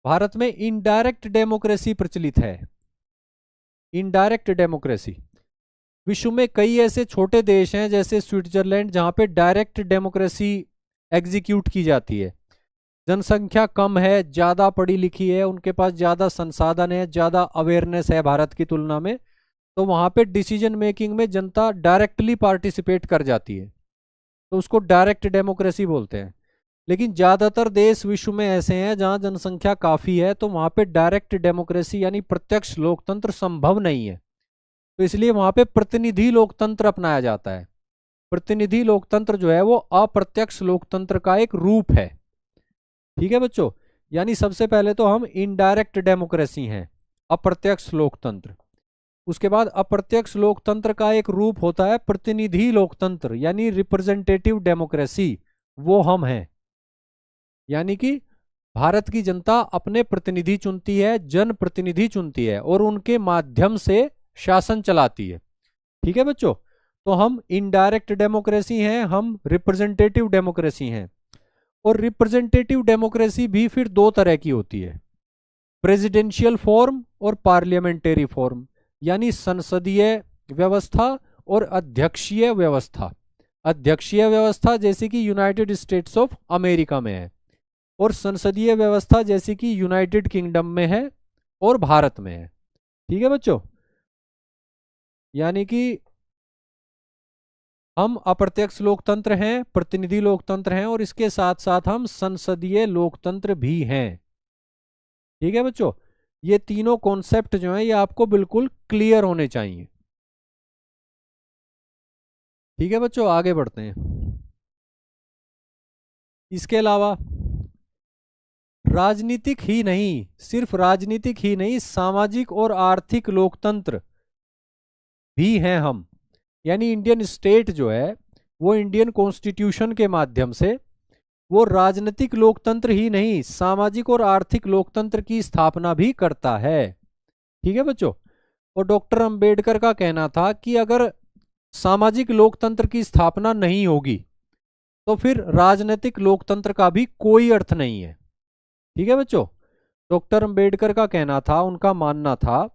भारत में इनडायरेक्ट डेमोक्रेसी प्रचलित है। इनडायरेक्ट डेमोक्रेसी, विश्व में कई ऐसे छोटे देश हैं जैसे स्विट्जरलैंड, जहां पे डायरेक्ट डेमोक्रेसी एग्जीक्यूट की जाती है। जनसंख्या कम है, ज़्यादा पढ़ी लिखी है, उनके पास ज़्यादा संसाधन है, ज़्यादा अवेयरनेस है भारत की तुलना में, तो वहाँ पे डिसीजन मेकिंग में जनता डायरेक्टली पार्टिसिपेट कर जाती है, तो उसको डायरेक्ट डेमोक्रेसी बोलते हैं। लेकिन ज़्यादातर देश विश्व में ऐसे हैं जहाँ जनसंख्या काफ़ी है, तो वहाँ पे डायरेक्ट डेमोक्रेसी यानी प्रत्यक्ष लोकतंत्र संभव नहीं है, तो इसलिए वहाँ पे प्रतिनिधि लोकतंत्र अपनाया जाता है। प्रतिनिधि लोकतंत्र जो है वो अप्रत्यक्ष लोकतंत्र का एक रूप है। ठीक है बच्चों, यानी सबसे पहले तो हम इनडायरेक्ट डेमोक्रेसी हैं, अप्रत्यक्ष लोकतंत्र। उसके बाद अप्रत्यक्ष लोकतंत्र का एक रूप होता है प्रतिनिधि लोकतंत्र यानी रिप्रेजेंटेटिव डेमोक्रेसी, वो हम हैं। यानी कि भारत की जनता अपने प्रतिनिधि चुनती है, जन प्रतिनिधि चुनती है और उनके माध्यम से शासन चलाती है। ठीक है बच्चों, तो हम इनडायरेक्ट डेमोक्रेसी हैं, हम रिप्रेजेंटेटिव डेमोक्रेसी हैं। और रिप्रेजेंटेटिव डेमोक्रेसी भी फिर दो तरह की होती है, प्रेसिडेंशियल फॉर्म और पार्लियामेंटेरी फॉर्म, यानी संसदीय व्यवस्था और अध्यक्षीय व्यवस्था। अध्यक्षीय व्यवस्था जैसे कि यूनाइटेड स्टेट्स ऑफ अमेरिका में है, और संसदीय व्यवस्था जैसे कि यूनाइटेड किंगडम में है और भारत में है। ठीक है बच्चों, यानी कि हम अप्रत्यक्ष लोकतंत्र हैं, प्रतिनिधि लोकतंत्र हैं, और इसके साथ साथ हम संसदीय लोकतंत्र भी हैं। ठीक है बच्चों, ये तीनों कॉन्सेप्ट जो हैं ये आपको बिल्कुल क्लियर होने चाहिए। ठीक है बच्चों, आगे बढ़ते हैं। इसके अलावा राजनीतिक ही नहीं, सिर्फ राजनीतिक ही नहीं, सामाजिक और आर्थिक लोकतंत्र भी हैं हम। यानी इंडियन स्टेट जो है वो इंडियन कॉन्स्टिट्यूशन के माध्यम से वो राजनीतिक लोकतंत्र ही नहीं, सामाजिक और आर्थिक लोकतंत्र की स्थापना भी करता है। ठीक है बच्चों, और डॉक्टर अंबेडकर का कहना था कि अगर सामाजिक लोकतंत्र की स्थापना नहीं होगी तो फिर राजनीतिक लोकतंत्र का भी कोई अर्थ नहीं है। ठीक है बच्चों, डॉक्टर अंबेडकर का कहना था, उनका मानना था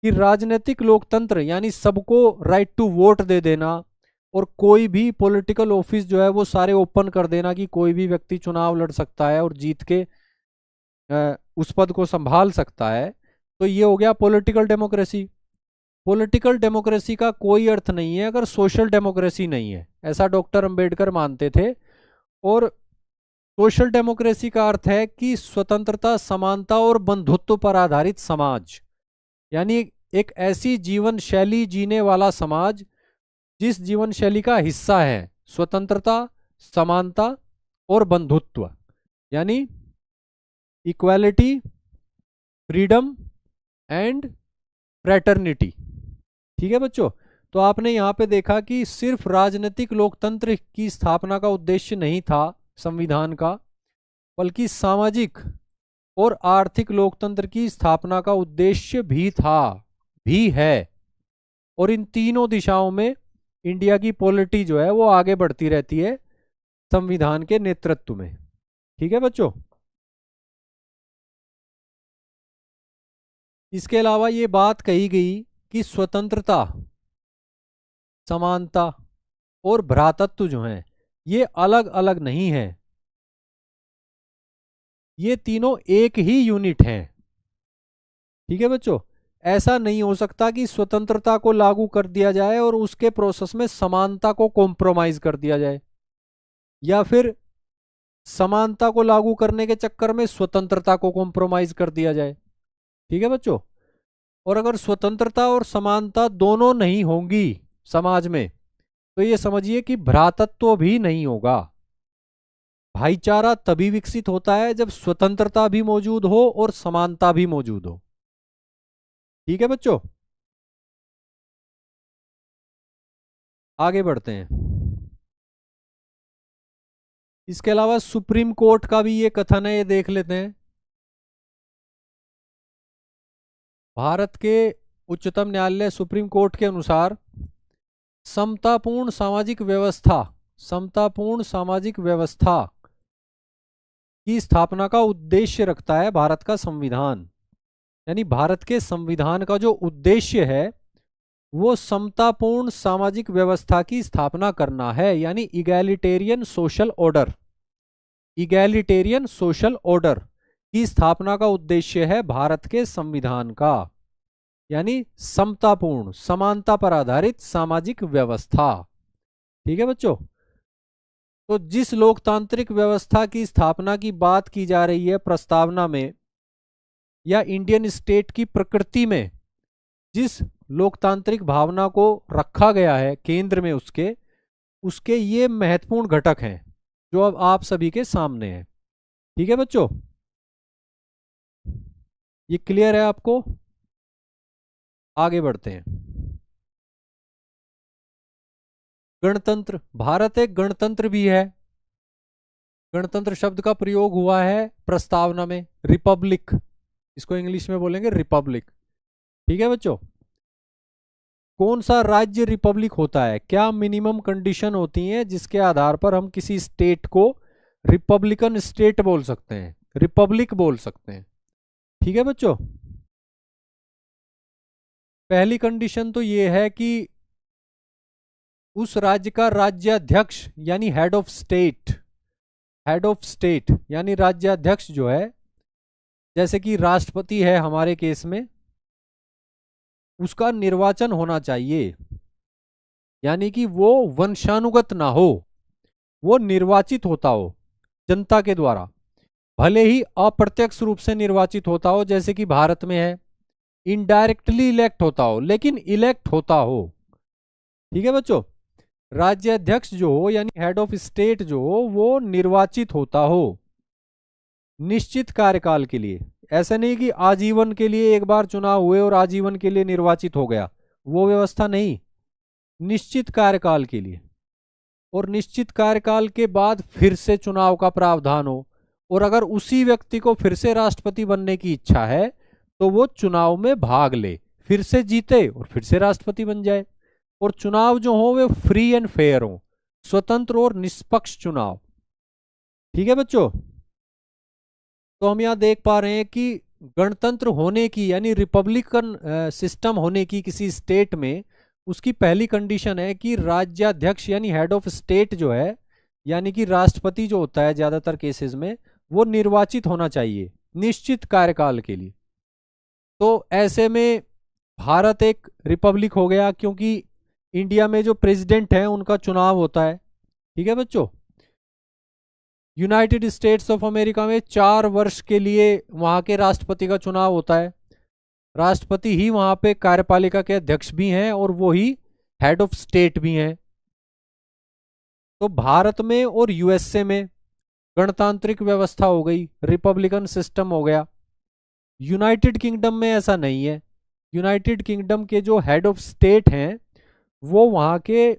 कि राजनीतिक लोकतंत्र यानी सबको राइट टू वोट दे देना और कोई भी पॉलिटिकल ऑफिस जो है वो सारे ओपन कर देना कि कोई भी व्यक्ति चुनाव लड़ सकता है और जीत के उस पद को संभाल सकता है, तो ये हो गया पॉलिटिकल डेमोक्रेसी। पॉलिटिकल डेमोक्रेसी का कोई अर्थ नहीं है अगर सोशल डेमोक्रेसी नहीं है, ऐसा डॉक्टर अंबेडकर मानते थे। और सोशल डेमोक्रेसी का अर्थ है कि स्वतंत्रता, समानता और बंधुत्व पर आधारित समाज, यानी एक ऐसी जीवन शैली जीने वाला समाज जिस जीवन शैली का हिस्सा है स्वतंत्रता, समानता और बंधुत्व, यानी इक्वालिटी, फ्रीडम एंड फ्रेटर्निटी। ठीक है बच्चों, तो आपने यहाँ पे देखा कि सिर्फ राजनीतिक लोकतंत्र की स्थापना का उद्देश्य नहीं था संविधान का, बल्कि सामाजिक और आर्थिक लोकतंत्र की स्थापना का उद्देश्य भी था, भी है। और इन तीनों दिशाओं में इंडिया की पॉलिटी जो है वो आगे बढ़ती रहती है संविधान के नेतृत्व में। ठीक है बच्चों, इसके अलावा ये बात कही गई कि स्वतंत्रता, समानता और भ्रातृत्व जो हैं ये अलग अलग नहीं है, ये तीनों एक ही यूनिट हैं। ठीक है बच्चों, ऐसा नहीं हो सकता कि स्वतंत्रता को लागू कर दिया जाए और उसके प्रोसेस में समानता को कॉम्प्रोमाइज कर दिया जाए, या फिर समानता को लागू करने के चक्कर में स्वतंत्रता को कॉम्प्रोमाइज कर दिया जाए। ठीक है बच्चों, और अगर स्वतंत्रता और समानता दोनों नहीं होंगी समाज में, तो ये समझिए कि भ्रातृत्व भी नहीं होगा। भाईचारा तभी विकसित होता है जब स्वतंत्रता भी मौजूद हो और समानता भी मौजूद हो। ठीक है बच्चों, आगे बढ़ते हैं। इसके अलावा सुप्रीम कोर्ट का भी ये कथन है, ये देख लेते हैं। भारत के उच्चतम न्यायालय सुप्रीम कोर्ट के अनुसार समतापूर्ण सामाजिक व्यवस्था, समतापूर्ण सामाजिक व्यवस्था की स्थापना का उद्देश्य रखता है भारत का संविधान। यानी भारत के संविधान का जो उद्देश्य है वो समतापूर्ण सामाजिक व्यवस्था की स्थापना करना है, यानी egalitarian social order, egalitarian social order की स्थापना का उद्देश्य है भारत के संविधान का, यानी समतापूर्ण, समानता पर आधारित सामाजिक व्यवस्था। ठीक है बच्चों, तो जिस लोकतांत्रिक व्यवस्था की स्थापना की बात की जा रही है प्रस्तावना में, या इंडियन स्टेट की प्रकृति में जिस लोकतांत्रिक भावना को रखा गया है केंद्र में, उसके उसके ये महत्वपूर्ण घटक हैं जो अब आप सभी के सामने हैं। ठीक है बच्चों, ये क्लियर है आपको? आगे बढ़ते हैं। गणतंत्र, भारत एक गणतंत्र भी है। गणतंत्र शब्द का प्रयोग हुआ है प्रस्तावना में, रिपब्लिक, इसको इंग्लिश में बोलेंगे रिपब्लिक। ठीक है बच्चों, कौन सा राज्य रिपब्लिक होता है, क्या मिनिमम कंडीशन होती हैं जिसके आधार पर हम किसी स्टेट को रिपब्लिकन स्टेट बोल सकते हैं, रिपब्लिक बोल सकते हैं। ठीक है बच्चों, पहली कंडीशन तो ये है कि उस राज्य का राज्याध्यक्ष यानी head of state, head of state यानी राज्याध्यक्ष जो है, जैसे कि राष्ट्रपति है हमारे केस में, उसका निर्वाचन होना चाहिए, यानी कि वो वंशानुगत ना हो, वो निर्वाचित होता हो जनता के द्वारा, भले ही अप्रत्यक्ष रूप से निर्वाचित होता हो जैसे कि भारत में है, इनडायरेक्टली इलेक्ट होता हो लेकिन इलेक्ट होता हो। ठीक है बच्चों, राज्याध्यक्ष जो हो यानी हेड ऑफ स्टेट जो हो वो निर्वाचित होता हो निश्चित कार्यकाल के लिए। ऐसा नहीं कि आजीवन के लिए एक बार चुनाव हुए और आजीवन के लिए निर्वाचित हो गया, वो व्यवस्था नहीं, निश्चित कार्यकाल के लिए, और निश्चित कार्यकाल के बाद फिर से चुनाव का प्रावधान हो, और अगर उसी व्यक्ति को फिर से राष्ट्रपति बनने की इच्छा है तो वो चुनाव में भाग ले, फिर से जीते और फिर से राष्ट्रपति बन जाए, और चुनाव जो हो वे फ्री एंड फेयर हो, स्वतंत्र और निष्पक्ष चुनाव। ठीक है बच्चों, तो हम यहां देख पा रहे हैं कि गणतंत्र होने की यानी रिपब्लिकन सिस्टम होने की किसी स्टेट में उसकी पहली कंडीशन है कि राज्याध्यक्ष यानी हेड ऑफ स्टेट जो है, यानी कि राष्ट्रपति जो होता है ज़्यादातर केसेस में, वो निर्वाचित होना चाहिए निश्चित कार्यकाल के लिए। तो ऐसे में भारत एक रिपब्लिक हो गया, क्योंकि इंडिया में जो प्रेसिडेंट है उनका चुनाव होता है। ठीक है बच्चों। यूनाइटेड स्टेट्स ऑफ अमेरिका में 4 वर्ष के लिए वहां के राष्ट्रपति का चुनाव होता है। राष्ट्रपति ही वहां पे कार्यपालिका के अध्यक्ष भी हैं और वो ही हेड ऑफ स्टेट भी हैं। तो भारत में और यूएसए में गणतांत्रिक व्यवस्था हो गई, रिपब्लिकन सिस्टम हो गया। यूनाइटेड किंगडम में ऐसा नहीं है। यूनाइटेड किंगडम के जो हेड ऑफ स्टेट हैं वो वहां के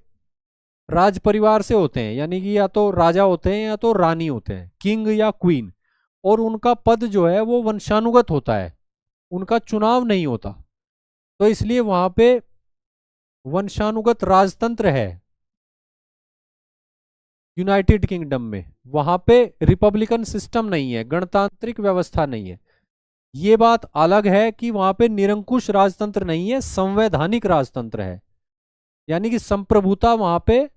राज परिवार से होते हैं, यानी कि या तो राजा होते हैं या तो रानी होते हैं, किंग या क्वीन। और उनका पद जो है वो वंशानुगत होता है, उनका चुनाव नहीं होता। तो इसलिए वहां पे वंशानुगत राजतंत्र है यूनाइटेड किंगडम में। वहां पे रिपब्लिकन सिस्टम नहीं है, गणतांत्रिक व्यवस्था नहीं है। ये बात अलग है कि वहां पे निरंकुश राजतंत्र नहीं है, संवैधानिक राजतंत्र है। यानी कि संप्रभुता वहां पे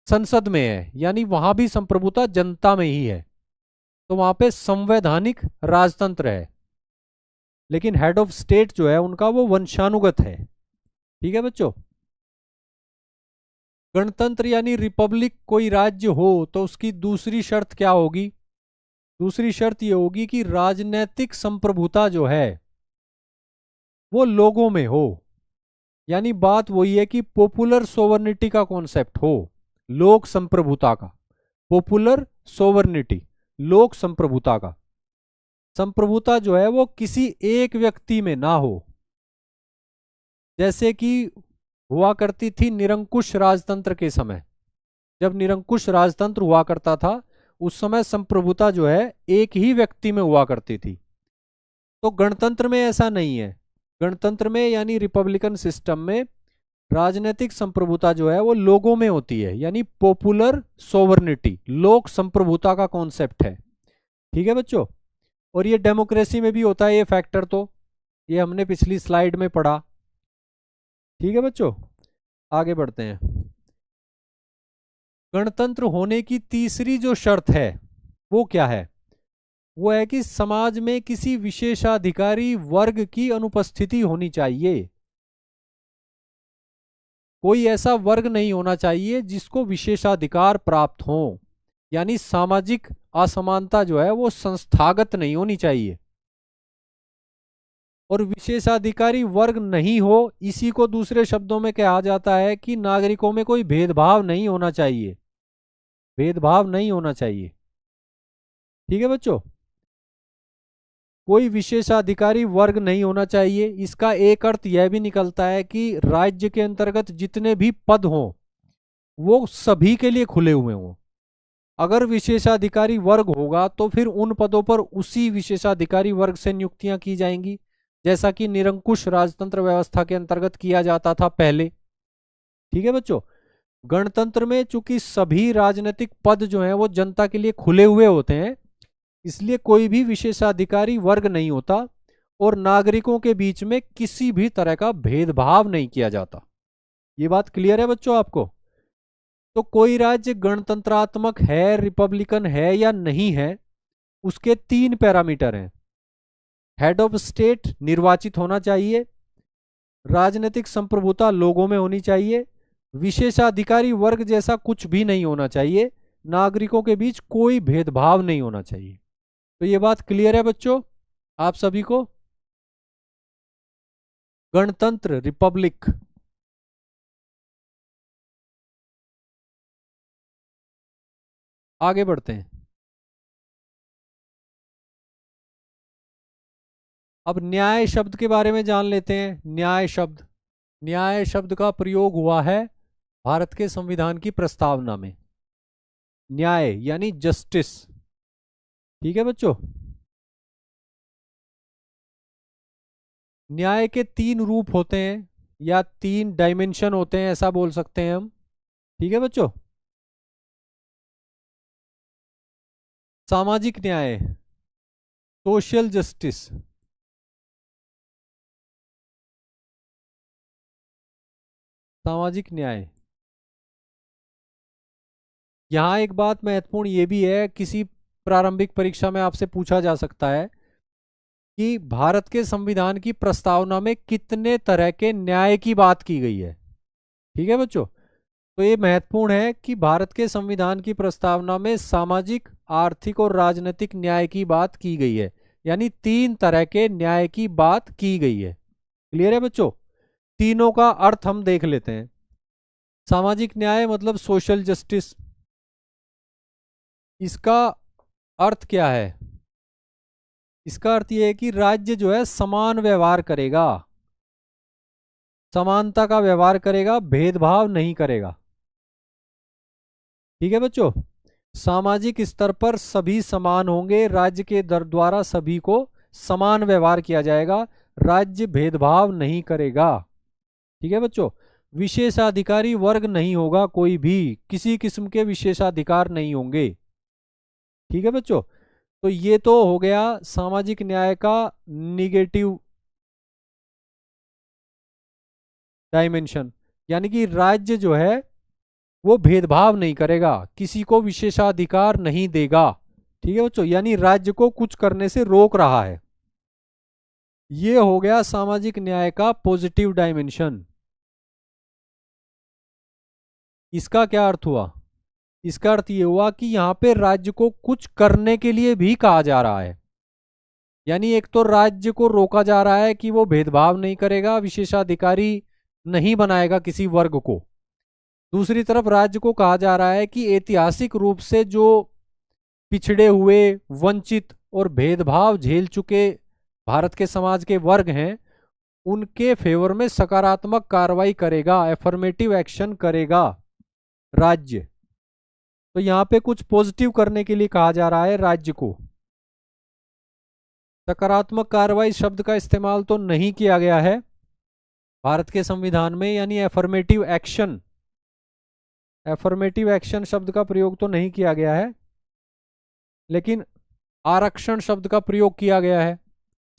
संसद में है, यानी वहां भी संप्रभुता जनता में ही है। तो वहां पे संवैधानिक राजतंत्र है, लेकिन हेड ऑफ स्टेट जो है उनका वो वंशानुगत है। ठीक है बच्चों। गणतंत्र यानी रिपब्लिक कोई राज्य हो तो उसकी दूसरी शर्त क्या होगी? दूसरी शर्त ये होगी कि राजनैतिक संप्रभुता जो है वो लोगों में हो। यानी बात वही है कि पॉपुलर सोवर्निटी का कॉन्सेप्ट हो, लोक संप्रभुता का। पॉपुलर सोवर्निटी, लोक संप्रभुता का। संप्रभुता जो है वो किसी एक व्यक्ति में ना हो, जैसे कि हुआ करती थी निरंकुश राजतंत्र के समय। जब निरंकुश राजतंत्र हुआ करता था उस समय संप्रभुता जो है एक ही व्यक्ति में हुआ करती थी। तो गणतंत्र में ऐसा नहीं है। गणतंत्र में यानी रिपब्लिकन सिस्टम में राजनीतिक संप्रभुता जो है वो लोगों में होती है, यानी पॉपुलर सोवर्निटी, लोक संप्रभुता का कॉन्सेप्ट है। ठीक है बच्चों। और ये डेमोक्रेसी में भी होता है ये फैक्टर, तो ये हमने पिछली स्लाइड में पढ़ा। ठीक है बच्चों, आगे बढ़ते हैं। गणतंत्र होने की तीसरी जो शर्त है वो क्या है? वो है कि समाज में किसी विशेषाधिकारी वर्ग की अनुपस्थिति होनी चाहिए। कोई ऐसा वर्ग नहीं होना चाहिए जिसको विशेषाधिकार प्राप्त हो, यानी सामाजिक असमानता जो है वो संस्थागत नहीं होनी चाहिए। और विशेषाधिकारी वर्ग नहीं हो, इसी को दूसरे शब्दों में कहा जाता है कि नागरिकों में कोई भेदभाव नहीं होना चाहिए। भेदभाव नहीं होना चाहिए। ठीक है बच्चों। कोई विशेषाधिकारी वर्ग नहीं होना चाहिए। इसका एक अर्थ यह भी निकलता है कि राज्य के अंतर्गत जितने भी पद हों वो सभी के लिए खुले हुए हों। अगर विशेषाधिकारी वर्ग होगा तो फिर उन पदों पर उसी विशेषाधिकारी वर्ग से नियुक्तियां की जाएंगी, जैसा कि निरंकुश राजतंत्र व्यवस्था के अंतर्गत किया जाता था पहले। ठीक है बच्चों। गणतंत्र में चूंकि सभी राजनीतिक पद जो हैं वो जनता के लिए खुले हुए होते हैं, इसलिए कोई भी विशेषाधिकारी वर्ग नहीं होता और नागरिकों के बीच में किसी भी तरह का भेदभाव नहीं किया जाता। ये बात क्लियर है बच्चों आपको? तो कोई राज्य गणतंत्रात्मक है, रिपब्लिकन है या नहीं है, उसके 3 पैरामीटर हैं। हेड ऑफ स्टेट निर्वाचित होना चाहिए, राजनीतिक संप्रभुता लोगों में होनी चाहिए, विशेषाधिकारी वर्ग जैसा कुछ भी नहीं होना चाहिए, नागरिकों के बीच कोई भेदभाव नहीं होना चाहिए। तो ये बात क्लियर है बच्चों आप सभी को? गणतंत्र, रिपब्लिक। आगे बढ़ते हैं। अब न्याय शब्द के बारे में जान लेते हैं। न्याय शब्द, न्याय शब्द का प्रयोग हुआ है भारत के संविधान की प्रस्तावना में। न्याय यानी जस्टिस। ठीक है बच्चों। न्याय के 3 रूप होते हैं या 3 डायमेंशन होते हैं, ऐसा बोल सकते हैं हम। ठीक है बच्चों। सामाजिक न्याय, सोशल जस्टिस, सामाजिक न्याय। यहाँ एक बात महत्वपूर्ण ये भी है, किसी प्रारंभिक परीक्षा में आपसे पूछा जा सकता है कि भारत के संविधान की प्रस्तावना में कितने तरह के न्याय की बात की गई है। ठीक है बच्चों, तो ये महत्वपूर्ण है कि भारत के संविधान की प्रस्तावना में सामाजिक, आर्थिक और राजनीतिक न्याय की बात की गई है, यानी 3 तरह के न्याय की बात की गई है। क्लियर है बच्चों? तीनों का अर्थ हम देख लेते हैं। सामाजिक न्याय मतलब सोशल जस्टिस, इसका अर्थ क्या है? इसका अर्थ यह है कि राज्य जो है समान व्यवहार करेगा, समानता का व्यवहार करेगा, भेदभाव नहीं करेगा। ठीक है बच्चों, सामाजिक स्तर पर सभी समान होंगे, राज्य के दर द्वारा सभी को समान व्यवहार किया जाएगा, राज्य भेदभाव नहीं करेगा। ठीक है बच्चों, विशेषाधिकारी वर्ग नहीं होगा, कोई भी किसी किस्म के विशेषाधिकार नहीं होंगे। ठीक है बच्चों, तो ये तो हो गया सामाजिक न्याय का निगेटिव डायमेंशन, यानी कि राज्य जो है वो भेदभाव नहीं करेगा, किसी को विशेषाधिकार नहीं देगा। ठीक है बच्चों, यानी राज्य को कुछ करने से रोक रहा है। ये हो गया सामाजिक न्याय का पॉजिटिव डायमेंशन। इसका क्या अर्थ हुआ? इसका अर्थ ये हुआ कि यहां पे राज्य को कुछ करने के लिए भी कहा जा रहा है, यानी एक तो राज्य को रोका जा रहा है कि वो भेदभाव नहीं करेगा, विशेषाधिकारी नहीं बनाएगा किसी वर्ग को। दूसरी तरफ राज्य को कहा जा रहा है कि ऐतिहासिक रूप से जो पिछड़े हुए, वंचित और भेदभाव झेल चुके भारत के समाज के वर्ग हैं, उनके फेवर में सकारात्मक कार्रवाई करेगा, एफर्मेटिव एक्शन करेगा राज्य। तो यहां पे कुछ पॉजिटिव करने के लिए कहा जा रहा है राज्य को। सकारात्मक कार्रवाई शब्द का इस्तेमाल तो नहीं किया गया है भारत के संविधान में, यानी एफर्मेटिव एक्शन, एफर्मेटिव एक्शन शब्द का प्रयोग तो नहीं किया गया है, लेकिन आरक्षण शब्द का प्रयोग किया गया है,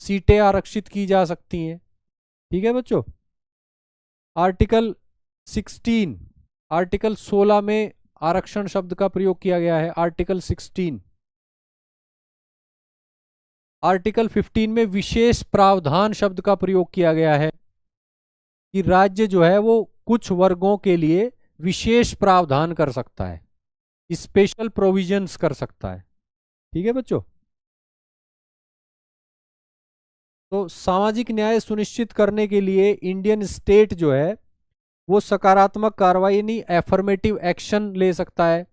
सीटें आरक्षित की जा सकती हैं। ठीक है बच्चों, आर्टिकल 16, आर्टिकल 16 में आरक्षण शब्द का प्रयोग किया गया है, आर्टिकल 16। आर्टिकल 15 में विशेष प्रावधान शब्द का प्रयोग किया गया है कि राज्य जो है वो कुछ वर्गों के लिए विशेष प्रावधान कर सकता है, स्पेशल प्रोविजंस कर सकता है। ठीक है बच्चों, तो सामाजिक न्याय सुनिश्चित करने के लिए इंडियन स्टेट जो है वो सकारात्मक कार्रवाई यानी एफर्मेटिव एक्शन ले सकता है,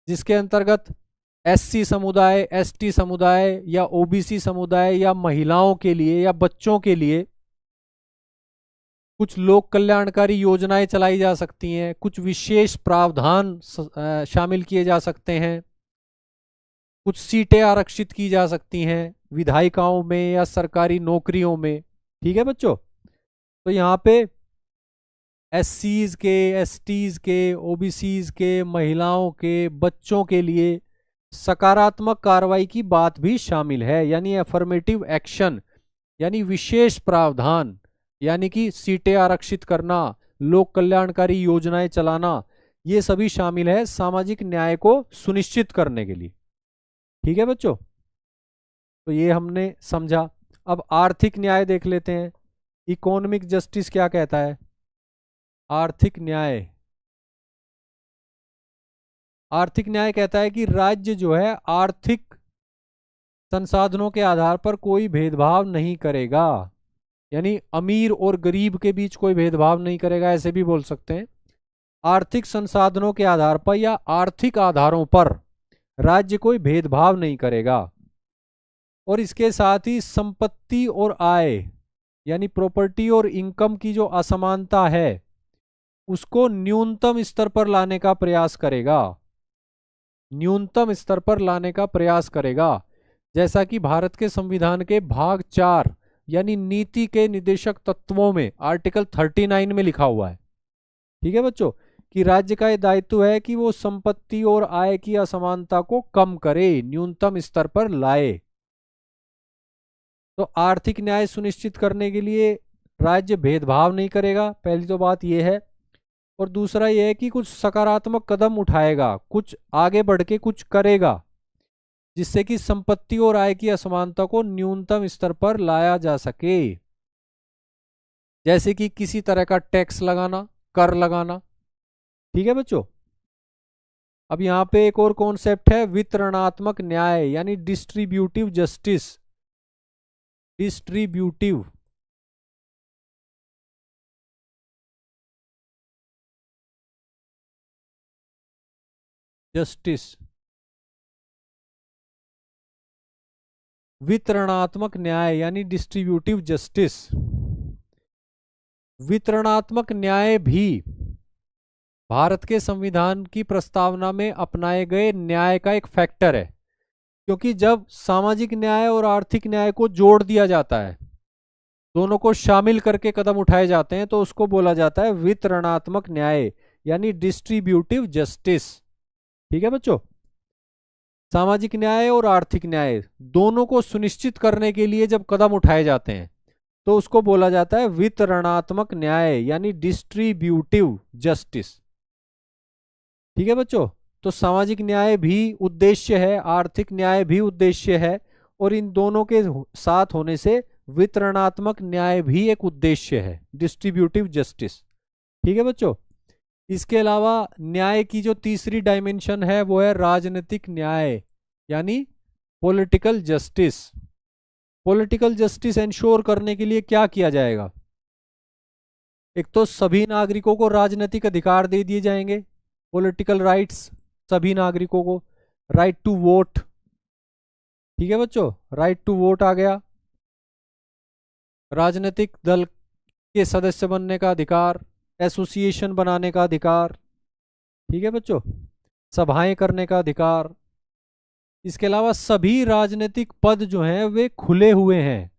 जिसके अंतर्गत एससी समुदाय, एसटी समुदाय या ओबीसी समुदाय या महिलाओं के लिए या बच्चों के लिए कुछ लोक कल्याणकारी योजनाएं चलाई जा सकती हैं, कुछ विशेष प्रावधान शामिल किए जा सकते हैं, कुछ सीटें आरक्षित की जा सकती हैं विधायिकाओं में या सरकारी नौकरियों में। ठीक है बच्चों, तो यहाँ पे एससीज के, एसटीज के, ओबीसीज के, महिलाओं के, बच्चों के लिए सकारात्मक कार्रवाई की बात भी शामिल है, यानी एफर्मेटिव एक्शन, यानी विशेष प्रावधान, यानी कि सीटें आरक्षित करना, लोक कल्याणकारी योजनाएं चलाना, ये सभी शामिल है सामाजिक न्याय को सुनिश्चित करने के लिए। ठीक है बच्चों, तो ये हमने समझा। अब आर्थिक न्याय देख लेते हैं। इकोनॉमिक जस्टिस क्या कहता है? आर्थिक न्याय, आर्थिक न्याय कहता है कि राज्य जो है आर्थिक संसाधनों के आधार पर कोई भेदभाव नहीं करेगा, यानी अमीर और गरीब के बीच कोई भेदभाव नहीं करेगा, ऐसे भी बोल सकते हैं। आर्थिक संसाधनों के आधार पर या आर्थिक आधारों पर राज्य कोई भेदभाव नहीं करेगा, और इसके साथ ही संपत्ति और आय यानी प्रॉपर्टी और इनकम की जो असमानता है उसको न्यूनतम स्तर पर लाने का प्रयास करेगा, न्यूनतम स्तर पर लाने का प्रयास करेगा, जैसा कि भारत के संविधान के भाग 4 यानी नीति के निर्देशक तत्वों में आर्टिकल 39 में लिखा हुआ है। ठीक है बच्चों, कि राज्य का यह दायित्व है कि वो संपत्ति और आय की असमानता को कम करे, न्यूनतम स्तर पर लाए। तो आर्थिक न्याय सुनिश्चित करने के लिए राज्य भेदभाव नहीं करेगा, पहली तो बात यह है। और दूसरा यह है कि कुछ सकारात्मक कदम उठाएगा, कुछ आगे बढ़ के कुछ करेगा, जिससे कि संपत्ति और आय की असमानता को न्यूनतम स्तर पर लाया जा सके। जैसे कि किसी तरह का टैक्स लगाना, कर लगाना। ठीक है बच्चों। अब यहां पे एक और कॉन्सेप्ट है वितरणात्मक न्याय, यानी डिस्ट्रीब्यूटिव जस्टिस। डिस्ट्रीब्यूटिव जस्टिस, वितरणात्मक न्याय यानी डिस्ट्रीब्यूटिव जस्टिस। वितरणात्मक न्याय भी भारत के संविधान की प्रस्तावना में अपनाए गए न्याय का एक फैक्टर है, क्योंकि जब सामाजिक न्याय और आर्थिक न्याय को जोड़ दिया जाता है, दोनों को शामिल करके कदम उठाए जाते हैं, तो उसको बोला जाता है वितरणात्मक न्याय यानी डिस्ट्रीब्यूटिव जस्टिस। ठीक है बच्चों। सामाजिक न्याय और आर्थिक न्याय दोनों को सुनिश्चित करने के लिए जब कदम उठाए जाते हैं, तो उसको बोला जाता है वितरणात्मक न्याय यानी डिस्ट्रीब्यूटिव जस्टिस। ठीक है बच्चों। तो सामाजिक न्याय भी उद्देश्य है, आर्थिक न्याय भी उद्देश्य है, और इन दोनों के साथ होने से वितरणात्मक न्याय भी एक उद्देश्य है, डिस्ट्रीब्यूटिव जस्टिस। ठीक है बच्चों। इसके अलावा न्याय की जो तीसरी डायमेंशन है वो है राजनीतिक न्याय यानी political justice. Political justice ensure करने के लिए क्या किया जाएगा? एक तो सभी नागरिकों को राजनीतिक अधिकार दे दिए जाएंगे, पॉलिटिकल राइट्स, सभी नागरिकों को राइट टू वोट। ठीक है बच्चों, राइट टू वोट आ गया। राजनीतिक दल के सदस्य बनने का अधिकार, एसोसिएशन बनाने का अधिकार। ठीक है बच्चों, सभाएं करने का अधिकार। इसके अलावा सभी राजनीतिक पद जो हैं वे खुले हुए हैं,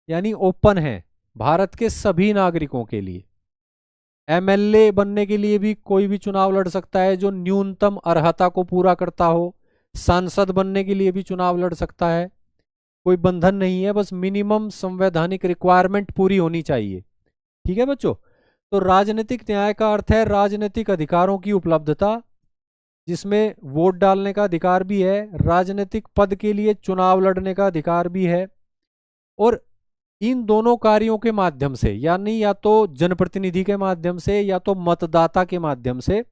यानी ओपन हैं भारत के सभी नागरिकों के लिए। एमएलए बनने के लिए भी कोई भी चुनाव लड़ सकता है जो न्यूनतम अर्हता को पूरा करता हो। सांसद बनने के लिए भी चुनाव लड़ सकता है, कोई बंधन नहीं है, बस मिनिमम संवैधानिक रिक्वायरमेंट पूरी होनी चाहिए। ठीक है बच्चों। तो राजनीतिक न्याय का अर्थ है राजनीतिक अधिकारों की उपलब्धता, जिसमें वोट डालने का अधिकार भी है, राजनीतिक पद के लिए चुनाव लड़ने का अधिकार भी है, और इन दोनों कार्यों के माध्यम से, यानी या तो जनप्रतिनिधि के माध्यम से या तो मतदाता के माध्यम से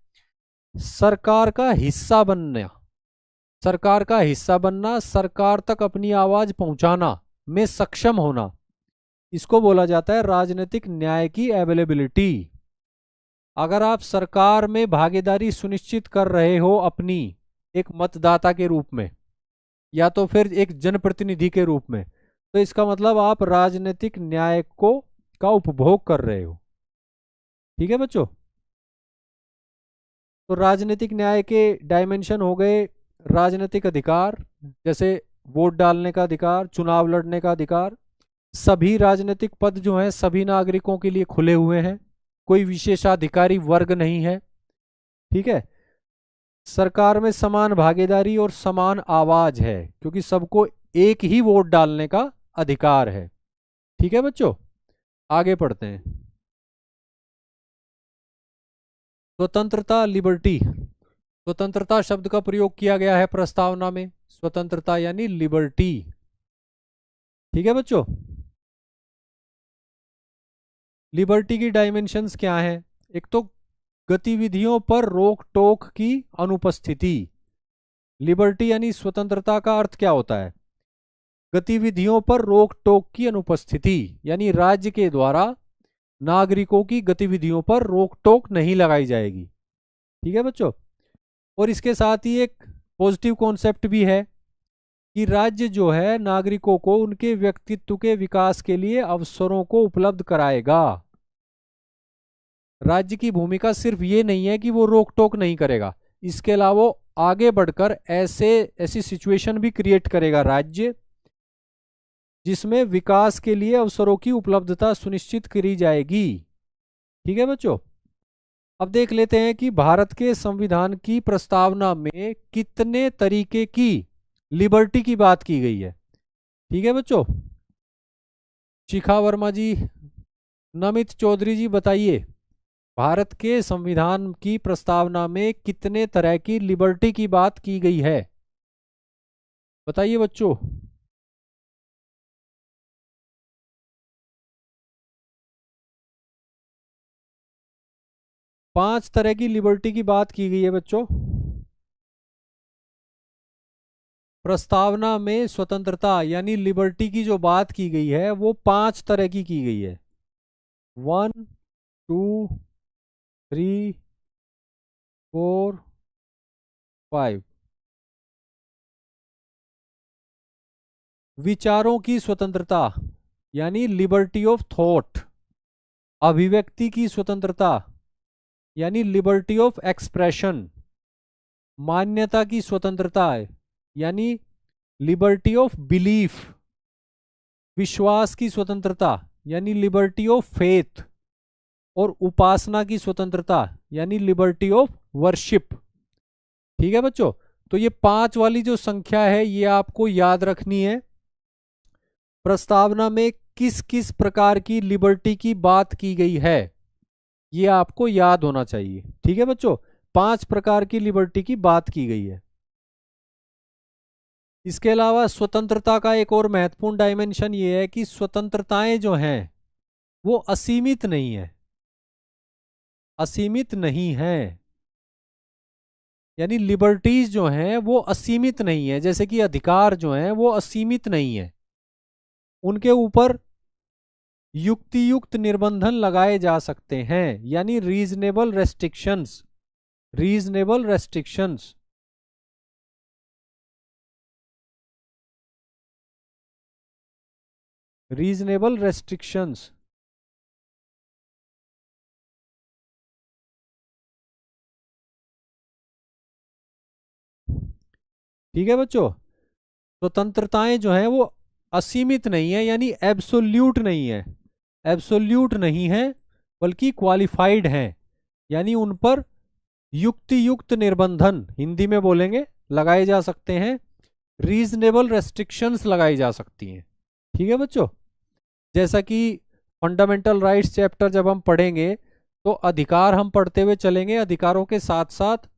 सरकार का हिस्सा बनना, सरकार का हिस्सा बनना, सरकार तक अपनी आवाज पहुंचाना में सक्षम होना, इसको बोला जाता है राजनीतिक न्याय की अवेलेबिलिटी। अगर आप सरकार में भागीदारी सुनिश्चित कर रहे हो अपनी, एक मतदाता के रूप में या तो फिर एक जनप्रतिनिधि के रूप में, तो इसका मतलब आप राजनीतिक न्याय को का उपभोग कर रहे हो। ठीक है बच्चों। तो राजनीतिक न्याय के डायमेंशन हो गए राजनीतिक अधिकार, जैसे वोट डालने का अधिकार, चुनाव लड़ने का अधिकार। सभी राजनीतिक पद जो हैं सभी नागरिकों के लिए खुले हुए हैं, कोई विशेषाधिकारी वर्ग नहीं है। ठीक है। सरकार में समान भागीदारी और समान आवाज है, क्योंकि सबको एक ही वोट डालने का अधिकार है। ठीक है बच्चों, आगे पढ़ते हैं। स्वतंत्रता, लिबर्टी। स्वतंत्रता शब्द का प्रयोग किया गया है प्रस्तावना में, स्वतंत्रता यानी लिबर्टी। ठीक है बच्चों। लिबर्टी की डायमेंशंस क्या हैं? एक तो गतिविधियों पर रोक टोक की अनुपस्थिति। लिबर्टी यानी स्वतंत्रता का अर्थ क्या होता है? गतिविधियों पर रोक टोक की अनुपस्थिति, यानी राज्य के द्वारा नागरिकों की गतिविधियों पर रोक टोक नहीं लगाई जाएगी। ठीक है बच्चों। और इसके साथ ही एक पॉजिटिव कॉन्सेप्ट भी है कि राज्य जो है नागरिकों को उनके व्यक्तित्व के विकास के लिए अवसरों को उपलब्ध कराएगा। राज्य की भूमिका सिर्फ ये नहीं है कि वो रोक टोक नहीं करेगा, इसके अलावा वो आगे बढ़कर ऐसी सिचुएशन भी क्रिएट करेगा राज्य, जिसमें विकास के लिए अवसरों की उपलब्धता सुनिश्चित करी जाएगी। ठीक है बच्चों। अब देख लेते हैं कि भारत के संविधान की प्रस्तावना में कितने तरीके की लिबर्टी की बात की गई है। ठीक है बच्चों। शिखा वर्मा जी, नमित चौधरी जी बताइए, भारत के संविधान की प्रस्तावना में कितने तरह की लिबर्टी की बात की गई है? बताइए बच्चों। 5 तरह की लिबर्टी की बात की गई है बच्चों। प्रस्तावना में स्वतंत्रता यानी लिबर्टी की जो बात की गई है वो 5 तरह की गई है। 1, 2, 3, 4, 5। विचारों की स्वतंत्रता यानी लिबर्टी ऑफ थॉट। अभिव्यक्ति की स्वतंत्रता यानी लिबर्टी ऑफ एक्सप्रेशन। मान्यता की स्वतंत्रता है यानी लिबर्टी ऑफ बिलीफ। विश्वास की स्वतंत्रता यानी लिबर्टी ऑफ फेथ। और उपासना की स्वतंत्रता यानी लिबर्टी ऑफ वर्शिप। ठीक है बच्चों, तो ये 5 वाली जो संख्या है ये आपको याद रखनी है। प्रस्तावना में किस किस प्रकार की लिबर्टी की बात की गई है ये आपको याद होना चाहिए। ठीक है बच्चों, 5 प्रकार की लिबर्टी की बात की गई है। इसके अलावा स्वतंत्रता का एक और महत्वपूर्ण डायमेंशन ये है कि स्वतंत्रताएं जो हैं वो असीमित नहीं है। असीमित नहीं है यानी लिबर्टीज जो हैं वो असीमित नहीं है, जैसे कि अधिकार जो हैं वो असीमित नहीं है। उनके ऊपर युक्ति युक्त निर्बंधन लगाए जा सकते हैं यानी reasonable restrictions. Reasonable restrictions. Reasonable restrictions. ठीक है बच्चों, स्वतंत्रताएं जो हैं वो असीमित नहीं है यानी एब्सोल्यूट नहीं है। एब्सोल्यूट नहीं है बल्कि क्वालिफाइड हैं यानी उन पर युक्ति युक्त निर्बंधन, हिंदी में बोलेंगे, लगाए जा सकते हैं। रीजनेबल रेस्ट्रिक्शंस लगाई जा सकती हैं। ठीक है बच्चों, जैसा कि फंडामेंटल राइट्स चैप्टर जब हम पढ़ेंगे तो अधिकार हम पढ़ते हुए चलेंगे, अधिकारों के साथ साथ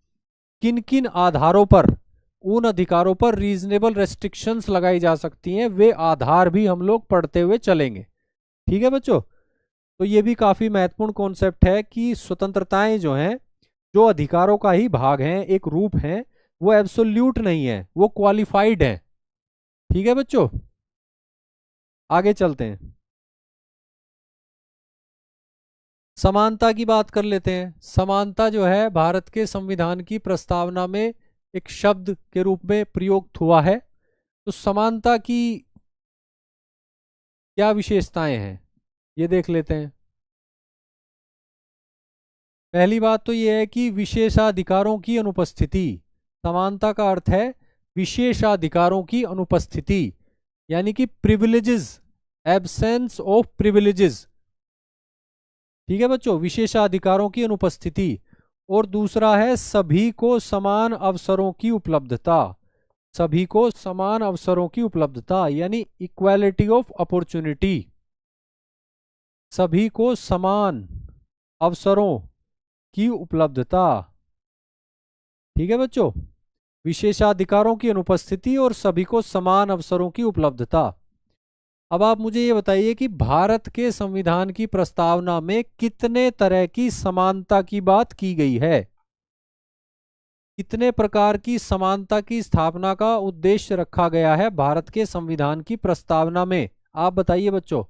किन किन आधारों पर, उन अधिकारों पर रीजनेबल रेस्ट्रिक्शंस लगाई जा सकती हैं वे आधार भी हम लोग पढ़ते हुए चलेंगे। ठीक है बच्चों, तो ये भी काफी महत्वपूर्ण कॉन्सेप्ट है कि स्वतंत्रताएं जो हैं, जो अधिकारों का ही भाग हैं, एक रूप हैं, वो एब्सोल्यूट नहीं है, वो क्वालिफाइड है। ठीक है बच्चों, आगे चलते हैं। समानता की बात कर लेते हैं। समानता जो है भारत के संविधान की प्रस्तावना में एक शब्द के रूप में प्रयुक्त हुआ है। तो समानता की क्या विशेषताएं हैं ये देख लेते हैं। पहली बात तो यह है कि विशेषाधिकारों की अनुपस्थिति। समानता का अर्थ है विशेषाधिकारों की अनुपस्थिति यानी कि प्रिविलेजेस, एब्सेंस ऑफ प्रिविलेजेस। ठीक है बच्चों, विशेषाधिकारों की अनुपस्थिति। और दूसरा है सभी को समान अवसरों की उपलब्धता। सभी को समान अवसरों की उपलब्धता यानी इक्वालिटी ऑफ अपॉर्चुनिटी। सभी को समान अवसरों की उपलब्धता। ठीक है बच्चों, विशेषाधिकारों की अनुपस्थिति और सभी को समान अवसरों की उपलब्धता। अब आप मुझे ये बताइए कि भारत के संविधान की प्रस्तावना में कितने तरह की समानता की बात की गई है? कितने प्रकार की समानता की स्थापना का उद्देश्य रखा गया है भारत के संविधान की प्रस्तावना में? आप बताइए बच्चों।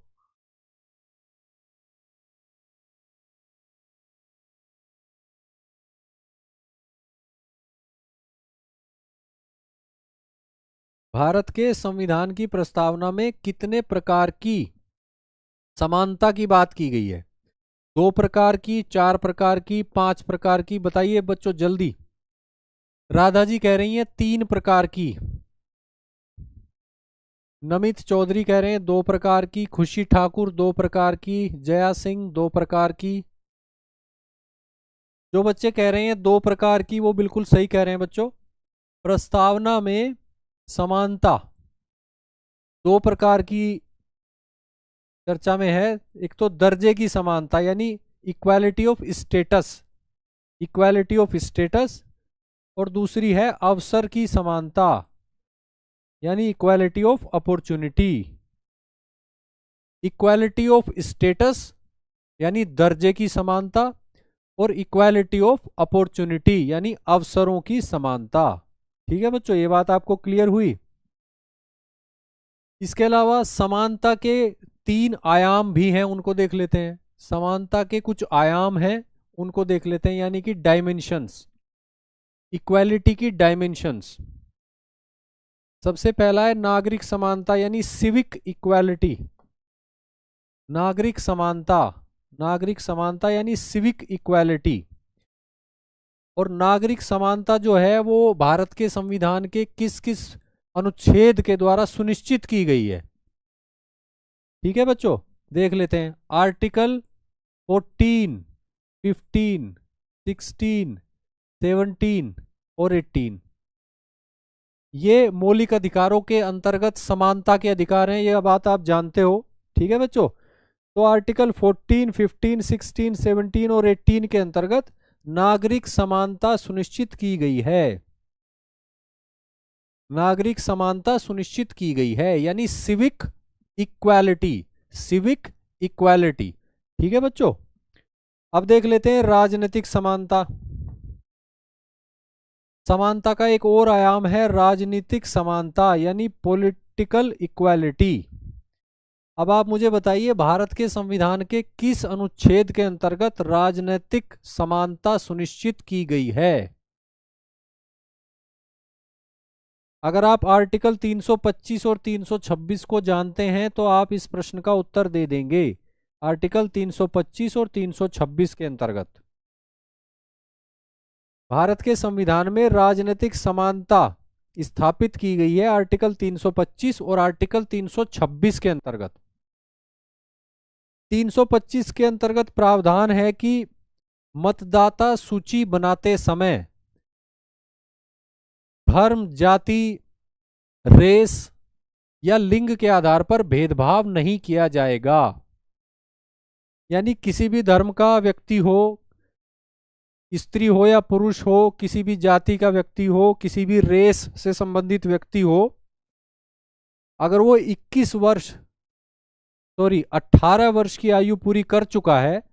भारत के संविधान की प्रस्तावना में कितने प्रकार की समानता की बात की गई है? 2 प्रकार की, 4 प्रकार की, 5 प्रकार की? बताइए बच्चों जल्दी। राधा जी कह रही हैं 3 प्रकार की। नमित चौधरी कह रहे हैं 2 प्रकार की। खुशी ठाकुर 2 प्रकार की। जया सिंह 2 प्रकार की। जो बच्चे कह रहे हैं 2 प्रकार की वो बिल्कुल सही कह रहे हैं बच्चों। प्रस्तावना में समानता 2 प्रकार की चर्चा में है। एक तो दर्जे की समानता यानी equality of status, equality of status, और दूसरी है अवसर की समानता यानी equality of opportunity. Equality of status यानी दर्जे की समानता, और इक्वालिटी ऑफ अपॉर्चुनिटी यानी अवसरों की समानता। ठीक है बच्चों, ये बात आपको क्लियर हुई। इसके अलावा समानता के 3 आयाम भी हैं, उनको देख लेते हैं। समानता के कुछ आयाम हैं, उनको देख लेते हैं, यानी कि डायमेंशंस, इक्वालिटी की डायमेंशंस। सबसे पहला है नागरिक समानता यानी सिविक इक्वालिटी। नागरिक समानता, नागरिक समानता यानी सिविक इक्वालिटी। और नागरिक समानता जो है वो भारत के संविधान के किस किस अनुच्छेद के द्वारा सुनिश्चित की गई है? ठीक है बच्चों, देख लेते हैं। आर्टिकल 14, 15, 16, 17 और 18, ये मौलिक अधिकारों के अंतर्गत समानता के अधिकार हैं, यह बात आप जानते हो। ठीक है बच्चों, तो आर्टिकल 14, 15, 16, 17 और 18 के अंतर्गत नागरिक समानता सुनिश्चित की गई है। नागरिक समानता सुनिश्चित की गई है यानी सिविक इक्वालिटी, सिविक इक्वालिटी। ठीक है बच्चों, अब देख लेते हैं राजनीतिक समानता। समानता का एक और आयाम है राजनीतिक समानता यानी पॉलिटिकल इक्वालिटी। अब आप मुझे बताइए भारत के संविधान के किस अनुच्छेद के अंतर्गत राजनीतिक समानता सुनिश्चित की गई है? अगर आप आर्टिकल 325 और 326 को जानते हैं तो आप इस प्रश्न का उत्तर दे देंगे। आर्टिकल 325 और 326 के अंतर्गत भारत के संविधान में राजनीतिक समानता स्थापित की गई है, आर्टिकल 325 और आर्टिकल 326 के अंतर्गत। 325 के अंतर्गत प्रावधान है कि मतदाता सूची बनाते समय धर्म, जाति, रेस या लिंग के आधार पर भेदभाव नहीं किया जाएगा। यानी किसी भी धर्म का व्यक्ति हो, स्त्री हो या पुरुष हो, किसी भी जाति का व्यक्ति हो, किसी भी रेस से संबंधित व्यक्ति हो, अगर वो 18 वर्ष की आयु पूरी कर चुका है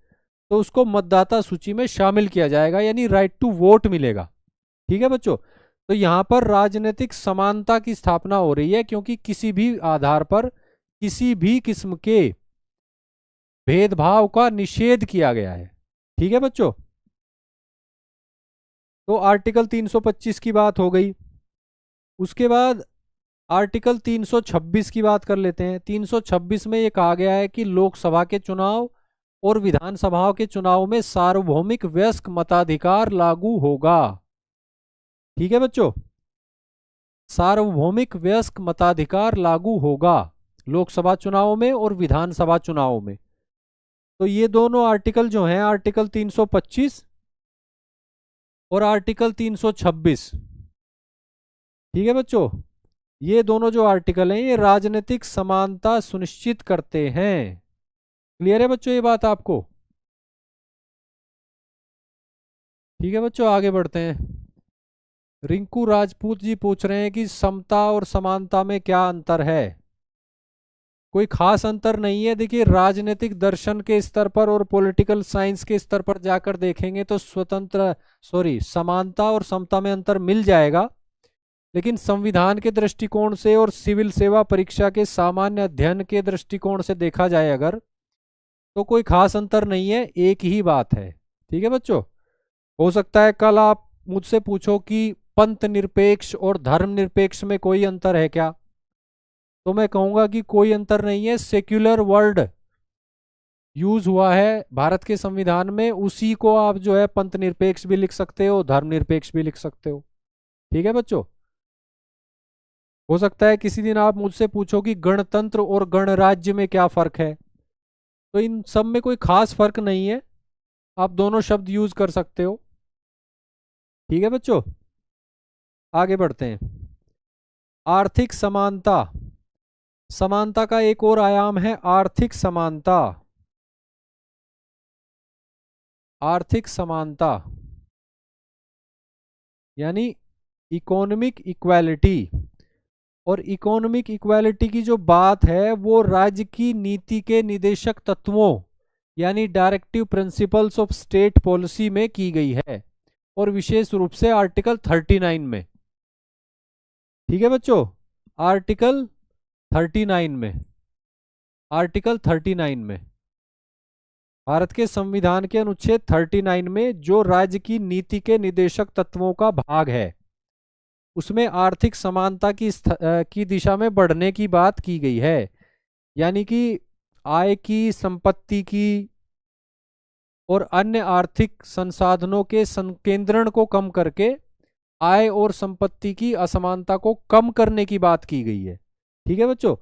तो उसको मतदाता सूची में शामिल किया जाएगा यानी राइट टू वोट मिलेगा। ठीक है बच्चों, तो यहां पर राजनीतिक समानता की स्थापना हो रही है क्योंकि किसी भी आधार पर किसी भी किस्म के भेदभाव का निषेध किया गया है। ठीक है बच्चों, तो आर्टिकल 325 की बात हो गई। उसके बाद आर्टिकल 326 की बात कर लेते हैं। 326 में ये कहा गया है कि लोकसभा के चुनाव और विधानसभाओं के चुनाव में सार्वभौमिक वयस्क मताधिकार लागू होगा। ठीक है बच्चों, सार्वभौमिक वयस्क मताधिकार लागू होगा लोकसभा चुनाव में और विधानसभा चुनाव में। तो ये दोनों आर्टिकल जो हैं, आर्टिकल 325 और आर्टिकल 326, ठीक है बच्चों, ये दोनों जो आर्टिकल हैं ये राजनीतिक समानता सुनिश्चित करते हैं। क्लियर है बच्चों ये बात आपको? ठीक है बच्चों, आगे बढ़ते हैं। रिंकू राजपूत जी पूछ रहे हैं कि समता और समानता में क्या अंतर है? कोई खास अंतर नहीं है। देखिए, राजनीतिक दर्शन के स्तर पर और पॉलिटिकल साइंस के स्तर पर जाकर देखेंगे तो समानता और समता में अंतर मिल जाएगा, लेकिन संविधान के दृष्टिकोण से और सिविल सेवा परीक्षा के सामान्य अध्ययन के दृष्टिकोण से देखा जाए अगर, तो कोई खास अंतर नहीं है, एक ही बात है। ठीक है बच्चों, हो सकता है कल आप मुझसे पूछो कि पंथ निरपेक्ष और धर्म निरपेक्ष में कोई अंतर है क्या, तो मैं कहूंगा कि कोई अंतर नहीं है। सेक्युलर वर्ड यूज हुआ है भारत के संविधान में, उसी को आप जो है पंथ निरपेक्ष भी लिख सकते हो, धर्म निरपेक्ष भी लिख सकते हो। ठीक है बच्चों, हो सकता है किसी दिन आप मुझसे पूछो कि गणतंत्र और गणराज्य में क्या फर्क है, तो इन सब में कोई खास फर्क नहीं है, आप दोनों शब्द यूज कर सकते हो। ठीक है बच्चों, आगे बढ़ते हैं। आर्थिक समानता समानता का एक और आयाम है आर्थिक समानता। आर्थिक समानता यानी इकोनॉमिक इक्वालिटी। और इकोनॉमिक इक्वालिटी की जो बात है वो राज्य की नीति के निदेशक तत्वों यानी directive principles of state policy में की गई है, और विशेष रूप से आर्टिकल 39 में। ठीक है बच्चों, आर्टिकल 39 में, आर्टिकल 39 में भारत के संविधान के अनुच्छेद 39 में जो राज्य की नीति के निदेशक तत्वों का भाग है, उसमें आर्थिक समानता की दिशा में बढ़ने की बात की गई है। यानी कि आय की, संपत्ति की और अन्य आर्थिक संसाधनों के संकेंद्रण को कम करके आय और संपत्ति की असमानता को कम करने की बात की गई है। ठीक है बच्चों,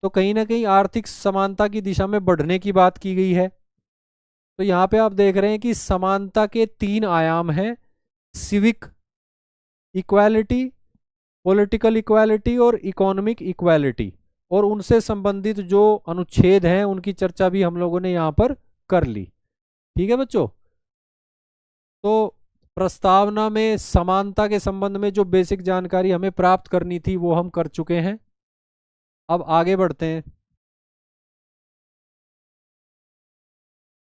तो कहीं ना कहीं आर्थिक समानता की दिशा में बढ़ने की बात की गई है। तो यहाँ पे आप देख रहे हैं कि समानता के 3 आयाम हैं, सिविक इक्वालिटी, पॉलिटिकल इक्वालिटी और इकोनॉमिक इक्वालिटी। और उनसे संबंधित जो अनुच्छेद हैं उनकी चर्चा भी हम लोगों ने यहाँ पर कर ली। ठीक है बच्चों, तो प्रस्तावना में समानता के संबंध में जो बेसिक जानकारी हमें प्राप्त करनी थी वो हम कर चुके हैं। अब आगे बढ़ते हैं।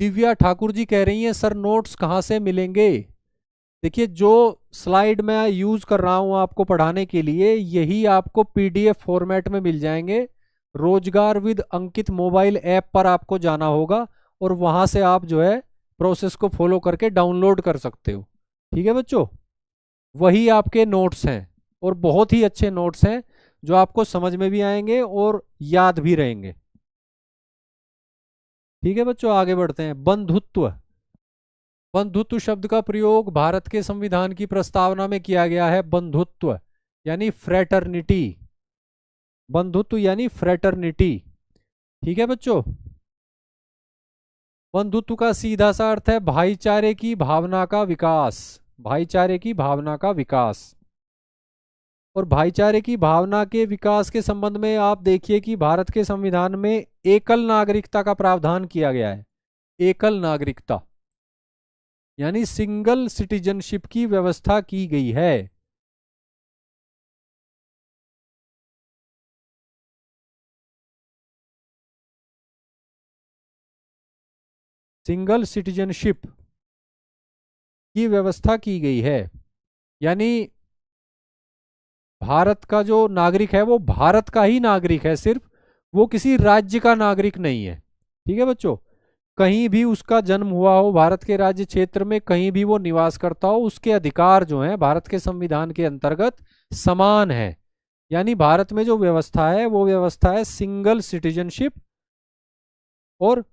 दिव्या ठाकुर जी कह रही हैं सर नोट्स कहाँ से मिलेंगे। देखिए, जो स्लाइड मैं यूज कर रहा हूं आपको पढ़ाने के लिए, यही आपको पीडीएफ फॉर्मेट में मिल जाएंगे। रोजगार विद अंकित मोबाइल ऐप पर आपको जाना होगा और वहां से आप जो है प्रोसेस को फॉलो करके डाउनलोड कर सकते हो। ठीक है बच्चों, वही आपके नोट्स हैं और बहुत ही अच्छे नोट्स हैं जो आपको समझ में भी आएंगे और याद भी रहेंगे। ठीक है बच्चों, आगे बढ़ते हैं। बंधुत्व। बंधुत्व शब्द का प्रयोग भारत के संविधान की प्रस्तावना में किया गया है। बंधुत्व यानी फ्रेटर्निटी, बंधुत्व यानी फ्रेटर्निटी। ठीक है बच्चों, बंधुत्व का सीधा सा अर्थ है भाईचारे की भावना का विकास, भाईचारे की भावना का विकास। और भाईचारे की भावना के विकास के संबंध में आप देखिए कि भारत के संविधान में एकल नागरिकता का प्रावधान किया गया है। एकल नागरिकता यानी सिंगल सिटीजनशिप की व्यवस्था की गई है। सिंगल सिटीजनशिप की व्यवस्था की गई है, यानी भारत का जो नागरिक है वो भारत का ही नागरिक है सिर्फ, वो किसी राज्य का नागरिक नहीं है। ठीक है बच्चों, कहीं भी उसका जन्म हुआ हो भारत के राज्य क्षेत्र में, कहीं भी वो निवास करता हो, उसके अधिकार जो हैं भारत के संविधान के अंतर्गत समान है। यानी भारत में जो व्यवस्था है वो व्यवस्था है सिंगल सिटीजनशिप और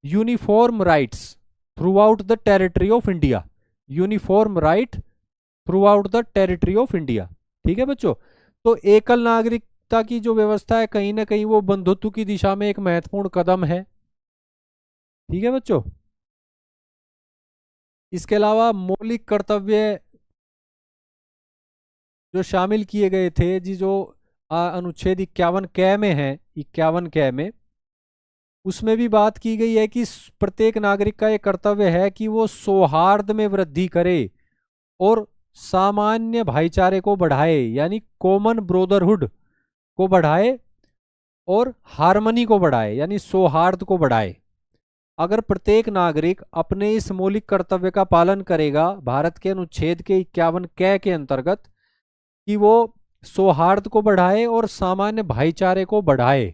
uniform rights through out the territory of India. Uniform right through out the territory of India. ठीक है बच्चों, तो एकल नागरिकता की जो व्यवस्था है कहीं ना कहीं वो बंधुत्व की दिशा में एक महत्वपूर्ण कदम है। ठीक है बच्चों, इसके अलावा मौलिक कर्तव्य जो शामिल किए गए थे जी, जो अनुच्छेद 51 कै में है, 51 कै में, उसमें भी बात की गई है कि प्रत्येक नागरिक का यह कर्तव्य है कि वो सौहार्द में वृद्धि करे और सामान्य भाईचारे को बढ़ाए, यानी कॉमन ब्रोदरहुड को बढ़ाए और हार्मनी को बढ़ाए, यानी सौहार्द को बढ़ाए। अगर प्रत्येक नागरिक अपने इस मौलिक कर्तव्य का पालन करेगा भारत के अनुच्छेद के 51 कै के अंतर्गत कि वो सौहार्द को बढ़ाए और सामान्य भाईचारे को बढ़ाए,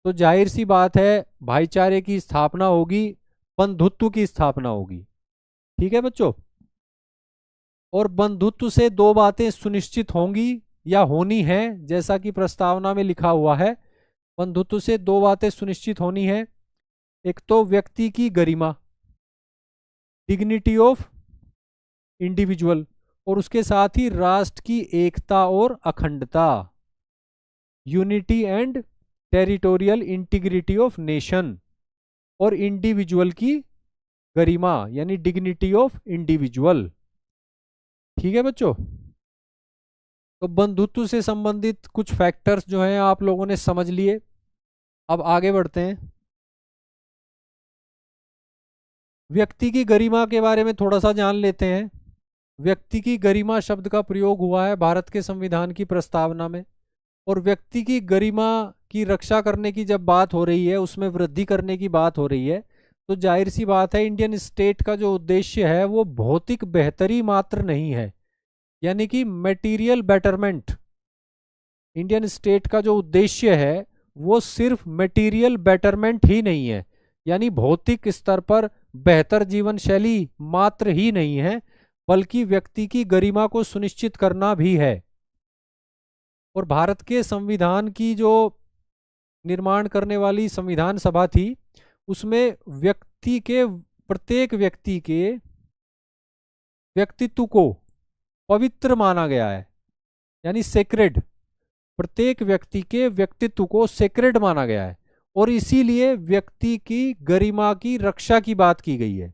तो जाहिर सी बात है भाईचारे की स्थापना होगी, बंधुत्व की स्थापना होगी। ठीक है बच्चों, और बंधुत्व से 2 बातें सुनिश्चित होंगी या होनी है, जैसा कि प्रस्तावना में लिखा हुआ है। बंधुत्व से 2 बातें सुनिश्चित होनी है। एक तो व्यक्ति की गरिमा, डिग्निटी ऑफ इंडिविजुअल, और उसके साथ ही राष्ट्र की एकता और अखंडता, unity and territorial integrity of nation, और इंडिविजुअल की गरिमा यानी डिग्निटी ऑफ इंडिविजुअल। ठीक है बच्चों, तो बंधुत्व से संबंधित कुछ फैक्टर्स जो हैं आप लोगों ने समझ लिए। अब आगे बढ़ते हैं। व्यक्ति की गरिमा के बारे में थोड़ा सा जान लेते हैं। व्यक्ति की गरिमा शब्द का प्रयोग हुआ है भारत के संविधान की प्रस्तावना में। और व्यक्ति की गरिमा की रक्षा करने की जब बात हो रही है, उसमें वृद्धि करने की बात हो रही है, तो जाहिर सी बात है इंडियन स्टेट का जो उद्देश्य है वो भौतिक बेहतरी मात्र नहीं है, यानी कि मटेरियल बेटरमेंट। इंडियन स्टेट का जो उद्देश्य है वो सिर्फ मटेरियल बेटरमेंट ही नहीं है, यानी भौतिक स्तर पर बेहतर जीवन शैली मात्र ही नहीं है, बल्कि व्यक्ति की गरिमा को सुनिश्चित करना भी है। और भारत के संविधान की जो निर्माण करने वाली संविधान सभा थी, उसमें व्यक्ति के, प्रत्येक व्यक्ति के व्यक्तित्व को पवित्र माना गया है, यानी सेक्रेड। प्रत्येक व्यक्ति के व्यक्तित्व को सेक्रेड माना गया है, और इसीलिए व्यक्ति की गरिमा की रक्षा की बात की गई है।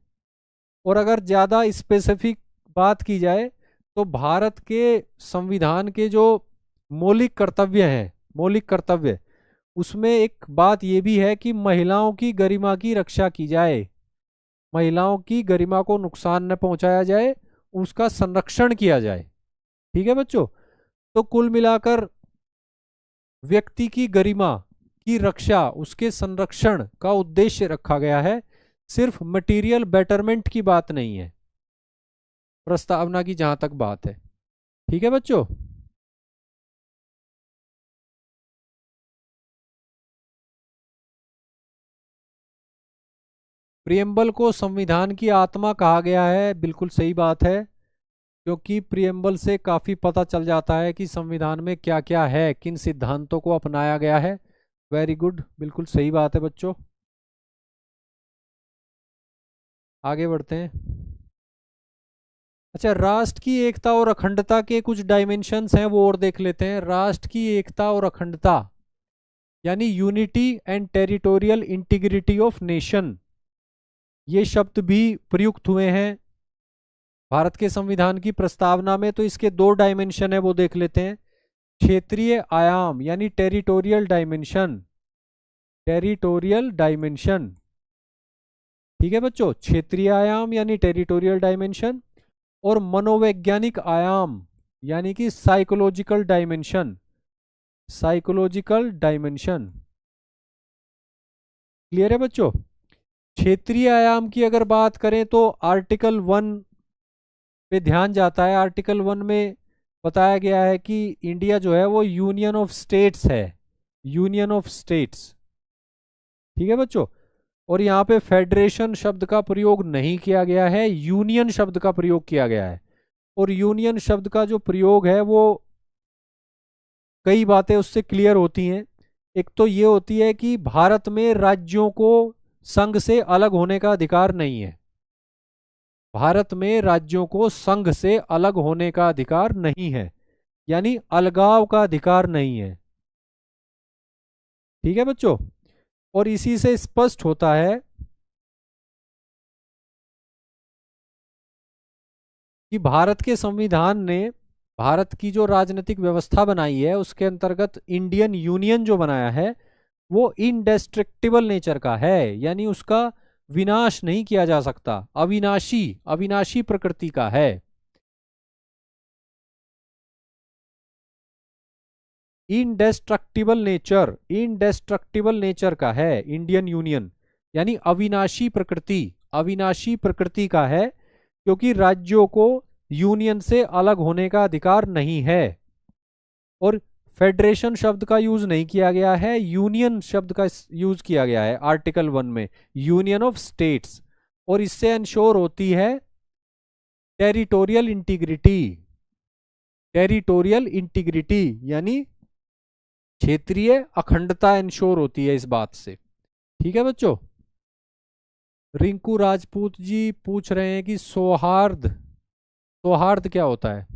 और अगर ज़्यादा स्पेसिफिक बात की जाए तो भारत के संविधान के जो मौलिक कर्तव्य हैं, मौलिक कर्तव्य, उसमें एक बात यह भी है कि महिलाओं की गरिमा की रक्षा की जाए, महिलाओं की गरिमा को नुकसान न पहुंचाया जाए, उसका संरक्षण किया जाए। ठीक है बच्चों, तो कुल मिलाकर व्यक्ति की गरिमा की रक्षा, उसके संरक्षण का उद्देश्य रखा गया है, सिर्फ मटेरियल बेटरमेंट की बात नहीं है प्रस्तावना की, जहां तक बात है। ठीक है बच्चों। प्रियम्बल को संविधान की आत्मा कहा गया है, बिल्कुल सही बात है, क्योंकि प्रियम्बल से काफ़ी पता चल जाता है कि संविधान में क्या क्या है, किन सिद्धांतों को अपनाया गया है। वेरी गुड, बिल्कुल सही बात है बच्चों। आगे बढ़ते हैं। अच्छा, राष्ट्र की एकता और अखंडता के कुछ डायमेंशंस हैं, वो और देख लेते हैं। राष्ट्र की एकता और अखंडता यानी unity and territorial integrity of nation, ये शब्द भी प्रयुक्त हुए हैं भारत के संविधान की प्रस्तावना में। तो इसके दो डायमेंशन है, वो देख लेते हैं। क्षेत्रीय आयाम यानी टेरिटोरियल डायमेंशन, टेरिटोरियल डायमेंशन। ठीक है बच्चों, क्षेत्रीय आयाम यानी टेरिटोरियल डायमेंशन, और मनोवैज्ञानिक आयाम यानी कि psychological dimension, psychological dimension. Clear है बच्चों। क्षेत्रीय आयाम की अगर बात करें तो आर्टिकल 1 पे ध्यान जाता है। आर्टिकल 1 में बताया गया है कि इंडिया जो है वो यूनियन ऑफ स्टेट्स है, यूनियन ऑफ स्टेट्स। ठीक है बच्चों, और यहाँ पे फेडरेशन शब्द का प्रयोग नहीं किया गया है, यूनियन शब्द का प्रयोग किया गया है। और यूनियन शब्द का जो प्रयोग है वो कई बातें उससे क्लियर होती हैं। एक तो ये होती है कि भारत में राज्यों को संघ से अलग होने का अधिकार नहीं है, भारत में राज्यों को संघ से अलग होने का अधिकार नहीं है, यानी अलगाव का अधिकार नहीं है। ठीक है बच्चों, और इसी से स्पष्ट होता है कि भारत के संविधान ने भारत की जो राजनीतिक व्यवस्था बनाई है उसके अंतर्गत इंडियन यूनियन जो बनाया है वो इनडेस्ट्रक्टिबल नेचर का है, यानी उसका विनाश नहीं किया जा सकता, अविनाशी, अविनाशी प्रकृति का है। इनडेस्ट्रक्टिबल नेचर, इनडेस्ट्रक्टिबल नेचर का है इंडियन यूनियन, यानी अविनाशी प्रकृति, अविनाशी प्रकृति का है, क्योंकि राज्यों को यूनियन से अलग होने का अधिकार नहीं है। और फेडरेशन शब्द का यूज नहीं किया गया है, यूनियन शब्द का यूज किया गया है आर्टिकल 1 में, यूनियन ऑफ स्टेट्स। और इससे इंश्योर होती है टेरिटोरियल इंटीग्रिटी, टेरिटोरियल इंटीग्रिटी यानी क्षेत्रीय अखंडता इंश्योर होती है इस बात से। ठीक है बच्चों। रिंकू राजपूत जी पूछ रहे हैं कि सौहार्द, सौहार्द क्या होता है?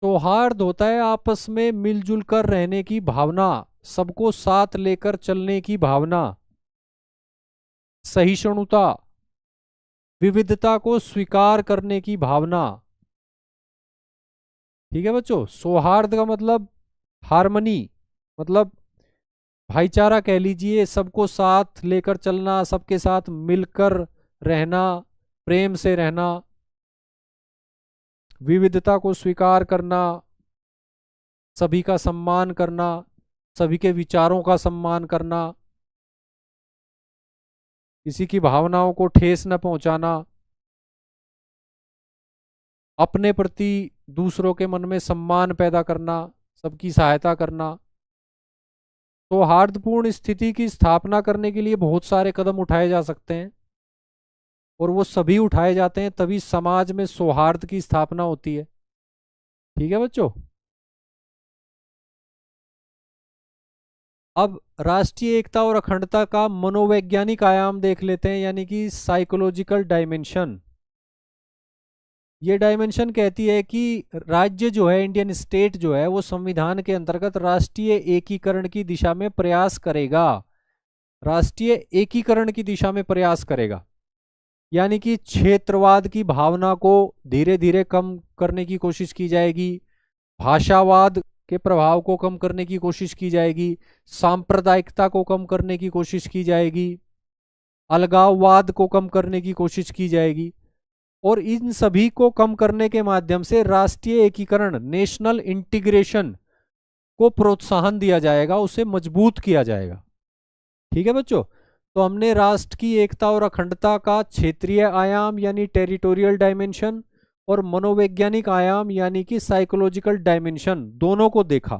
सौहार्द होता है आपस में मिलजुल कर रहने की भावना, सबको साथ लेकर चलने की भावना, सहिष्णुता, विविधता को स्वीकार करने की भावना। ठीक है बच्चों, सौहार्द का मतलब हार्मनी, मतलब भाईचारा कह लीजिए, सबको साथ लेकर चलना, सबके साथ मिलकर रहना, प्रेम से रहना, विविधता को स्वीकार करना, सभी का सम्मान करना, सभी के विचारों का सम्मान करना, किसी की भावनाओं को ठेस न पहुंचाना, अपने प्रति दूसरों के मन में सम्मान पैदा करना, सबकी सहायता करना। सौहार्दपूर्ण स्थिति की स्थापना करने के लिए बहुत सारे कदम उठाए जा सकते हैं, और वो सभी उठाए जाते हैं तभी समाज में सौहार्द की स्थापना होती है। ठीक है बच्चों। अब राष्ट्रीय एकता और अखंडता का मनोवैज्ञानिक आयाम देख लेते हैं, यानी कि साइकोलॉजिकल डायमेंशन। ये डायमेंशन कहती है कि राज्य जो है, इंडियन स्टेट जो है, वो संविधान के अंतर्गत राष्ट्रीय एकीकरण की दिशा में प्रयास करेगा। राष्ट्रीय एकीकरण की दिशा में प्रयास करेगा, यानी कि क्षेत्रवाद की भावना को धीरे धीरे कम करने की कोशिश की जाएगी, भाषावाद के प्रभाव को कम करने की कोशिश की जाएगी, सांप्रदायिकता को कम करने की कोशिश की जाएगी, अलगाववाद को कम करने की कोशिश की जाएगी, और इन सभी को कम करने के माध्यम से राष्ट्रीय एकीकरण, नेशनल इंटीग्रेशन को प्रोत्साहन दिया जाएगा, उसे मजबूत किया जाएगा। ठीक है बच्चों। तो हमने राष्ट्र की एकता और अखंडता का क्षेत्रीय आयाम यानी टेरिटोरियल डायमेंशन और मनोवैज्ञानिक आयाम यानी कि साइकोलॉजिकल डायमेंशन दोनों को देखा।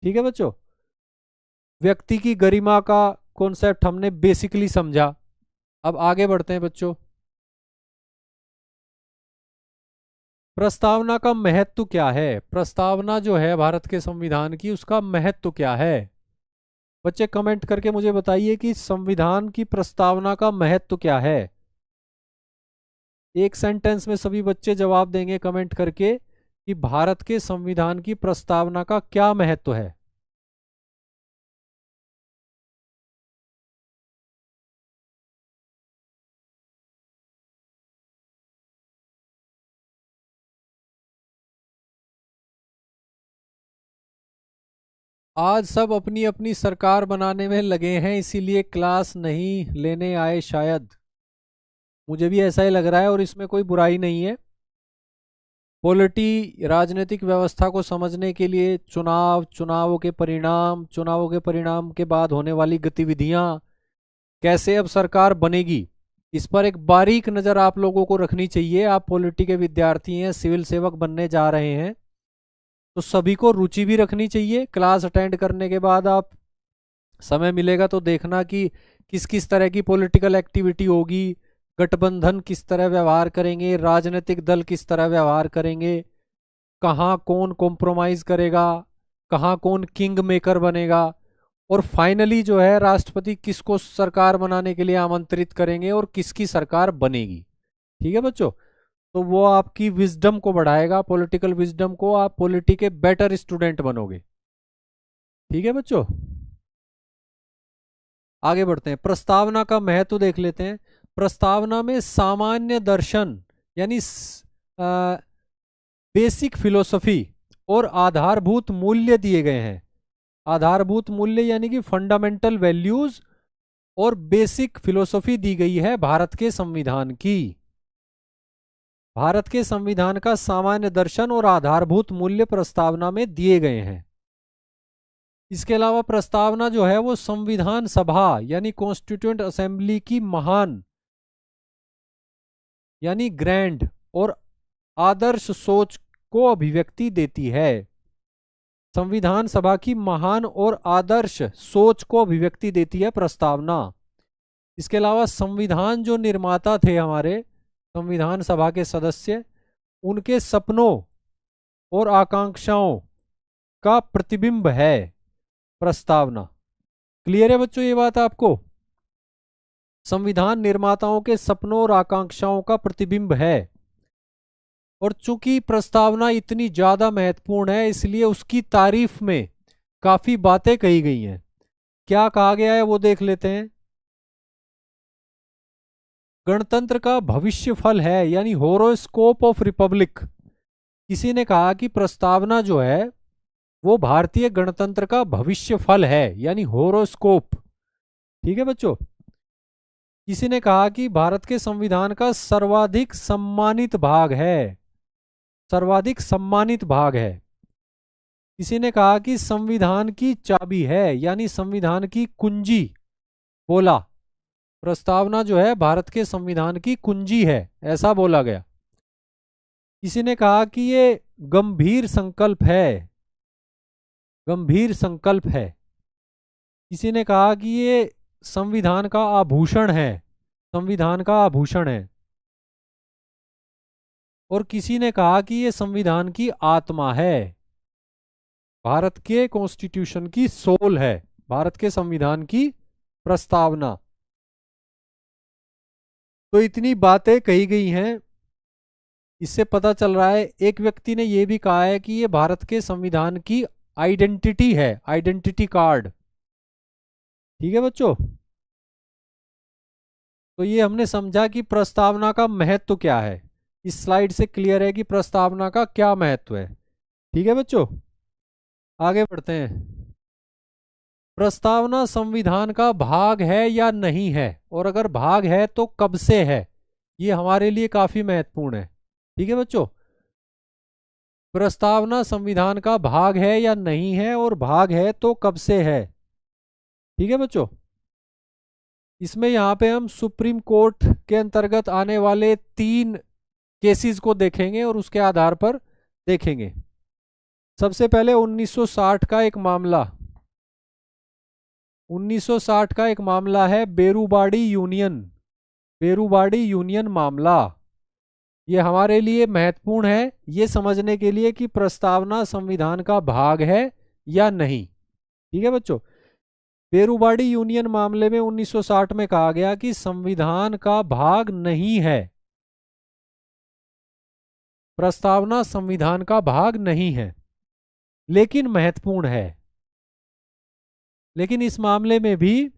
ठीक है बच्चों। व्यक्ति की गरिमा का कॉन्सेप्ट हमने बेसिकली समझा। अब आगे बढ़ते हैं बच्चों। प्रस्तावना का महत्व क्या है? प्रस्तावना जो है भारत के संविधान की, उसका महत्व क्या है? बच्चे कमेंट करके मुझे बताइए कि संविधान की प्रस्तावना का महत्व क्या है। एक सेंटेंस में सभी बच्चे जवाब देंगे कमेंट करके कि भारत के संविधान की प्रस्तावना का क्या महत्व है। आज सब अपनी अपनी सरकार बनाने में लगे हैं, इसीलिए क्लास नहीं लेने आए शायद। मुझे भी ऐसा ही लग रहा है, और इसमें कोई बुराई नहीं है। पॉलिटी, राजनीतिक व्यवस्था को समझने के लिए चुनाव, चुनावों के परिणाम, चुनावों के परिणाम के बाद होने वाली गतिविधियां, कैसे अब सरकार बनेगी, इस पर एक बारीक नज़र आप लोगों को रखनी चाहिए। आप पॉलिटी के विद्यार्थी हैं, सिविल सेवक बनने जा रहे हैं, तो सभी को रुचि भी रखनी चाहिए। क्लास अटेंड करने के बाद आप समय मिलेगा तो देखना कि किस किस तरह की पॉलिटिकल एक्टिविटी होगी, गठबंधन किस तरह व्यवहार करेंगे, राजनीतिक दल किस तरह व्यवहार करेंगे, कहाँ कौन कॉम्प्रोमाइज करेगा, कहाँ कौन किंग मेकर बनेगा, और फाइनली जो है राष्ट्रपति किसको सरकार बनाने के लिए आमंत्रित करेंगे और किसकी सरकार बनेगी। ठीक है बच्चों। तो वो आपकी विजडम को बढ़ाएगा, पॉलिटिकल विजडम को, आप पॉलिटी के बेटर स्टूडेंट बनोगे। ठीक है बच्चों। आगे बढ़ते हैं, प्रस्तावना का महत्व देख लेते हैं। प्रस्तावना में सामान्य दर्शन यानी बेसिक फिलोसफी और आधारभूत मूल्य दिए गए हैं। आधारभूत मूल्य यानी कि फंडामेंटल वैल्यूज और बेसिक फिलोसफी दी गई है भारत के संविधान की। भारत के संविधान का सामान्य दर्शन और आधारभूत मूल्य प्रस्तावना में दिए गए हैं। इसके अलावा प्रस्तावना जो है वो संविधान सभा यानी कॉन्स्टिट्यूएंट असेंबली की महान यानी ग्रैंड और आदर्श सोच को अभिव्यक्ति देती है। संविधान सभा की महान और आदर्श सोच को अभिव्यक्ति देती है प्रस्तावना। इसके अलावा संविधान जो निर्माता थे हमारे संविधान सभा के सदस्य, उनके सपनों और आकांक्षाओं का प्रतिबिंब है प्रस्तावना। क्लियर है बच्चों ये बात आपको? संविधान निर्माताओं के सपनों और आकांक्षाओं का प्रतिबिंब है। और चूंकि प्रस्तावना इतनी ज्यादा महत्वपूर्ण है, इसलिए उसकी तारीफ में काफी बातें कही गई हैं। क्या कहा गया है वो देख लेते हैं। गणतंत्र का भविष्य फल है यानी होरोस्कोप ऑफ रिपब्लिक। किसी ने कहा कि प्रस्तावना जो है वो भारतीय गणतंत्र का भविष्य फल है, यानी होरोस्कोप। ठीक है बच्चों। किसी ने कहा कि भारत के संविधान का सर्वाधिक सम्मानित भाग है, सर्वाधिक सम्मानित भाग है। किसी ने कहा कि संविधान की चाबी है, यानी संविधान की कुंजी। बोला प्रस्तावना जो है भारत के संविधान की कुंजी है, ऐसा बोला गया। किसी ने कहा कि ये गंभीर संकल्प है, गंभीर संकल्प है। किसी ने कहा कि ये संविधान का आभूषण है, संविधान का आभूषण है। और किसी ने कहा कि ये संविधान की आत्मा है, भारत के कॉन्स्टिट्यूशन की सोल है, भारत के संविधान की प्रस्तावना। तो इतनी बातें कही गई हैं, इससे पता चल रहा है। एक व्यक्ति ने यह भी कहा है कि ये भारत के संविधान की आइडेंटिटी है, आइडेंटिटी कार्ड। ठीक है बच्चों। तो ये हमने समझा कि प्रस्तावना का महत्व क्या है। इस स्लाइड से क्लियर है कि प्रस्तावना का क्या महत्व है। ठीक है बच्चों, आगे बढ़ते हैं। प्रस्तावना संविधान का भाग है या नहीं है, और अगर भाग है तो कब से है, ये हमारे लिए काफी महत्वपूर्ण है। ठीक है बच्चों, प्रस्तावना संविधान का भाग है या नहीं है, और भाग है तो कब से है। ठीक है बच्चों, इसमें यहाँ पे हम सुप्रीम कोर्ट के अंतर्गत आने वाले 3 केसेस को देखेंगे और उसके आधार पर देखेंगे। सबसे पहले 1960 का एक मामला, 1960 का एक मामला है बेरूबाड़ी यूनियन, बेरूबाड़ी यूनियन मामला। ये हमारे लिए महत्वपूर्ण है ये समझने के लिए कि प्रस्तावना संविधान का भाग है या नहीं। ठीक है बच्चों, बेरूबाड़ी यूनियन मामले में 1960 में कहा गया कि संविधान का भाग नहीं है, प्रस्तावना संविधान का भाग नहीं है, लेकिन महत्वपूर्ण है। लेकिन इस मामले में भी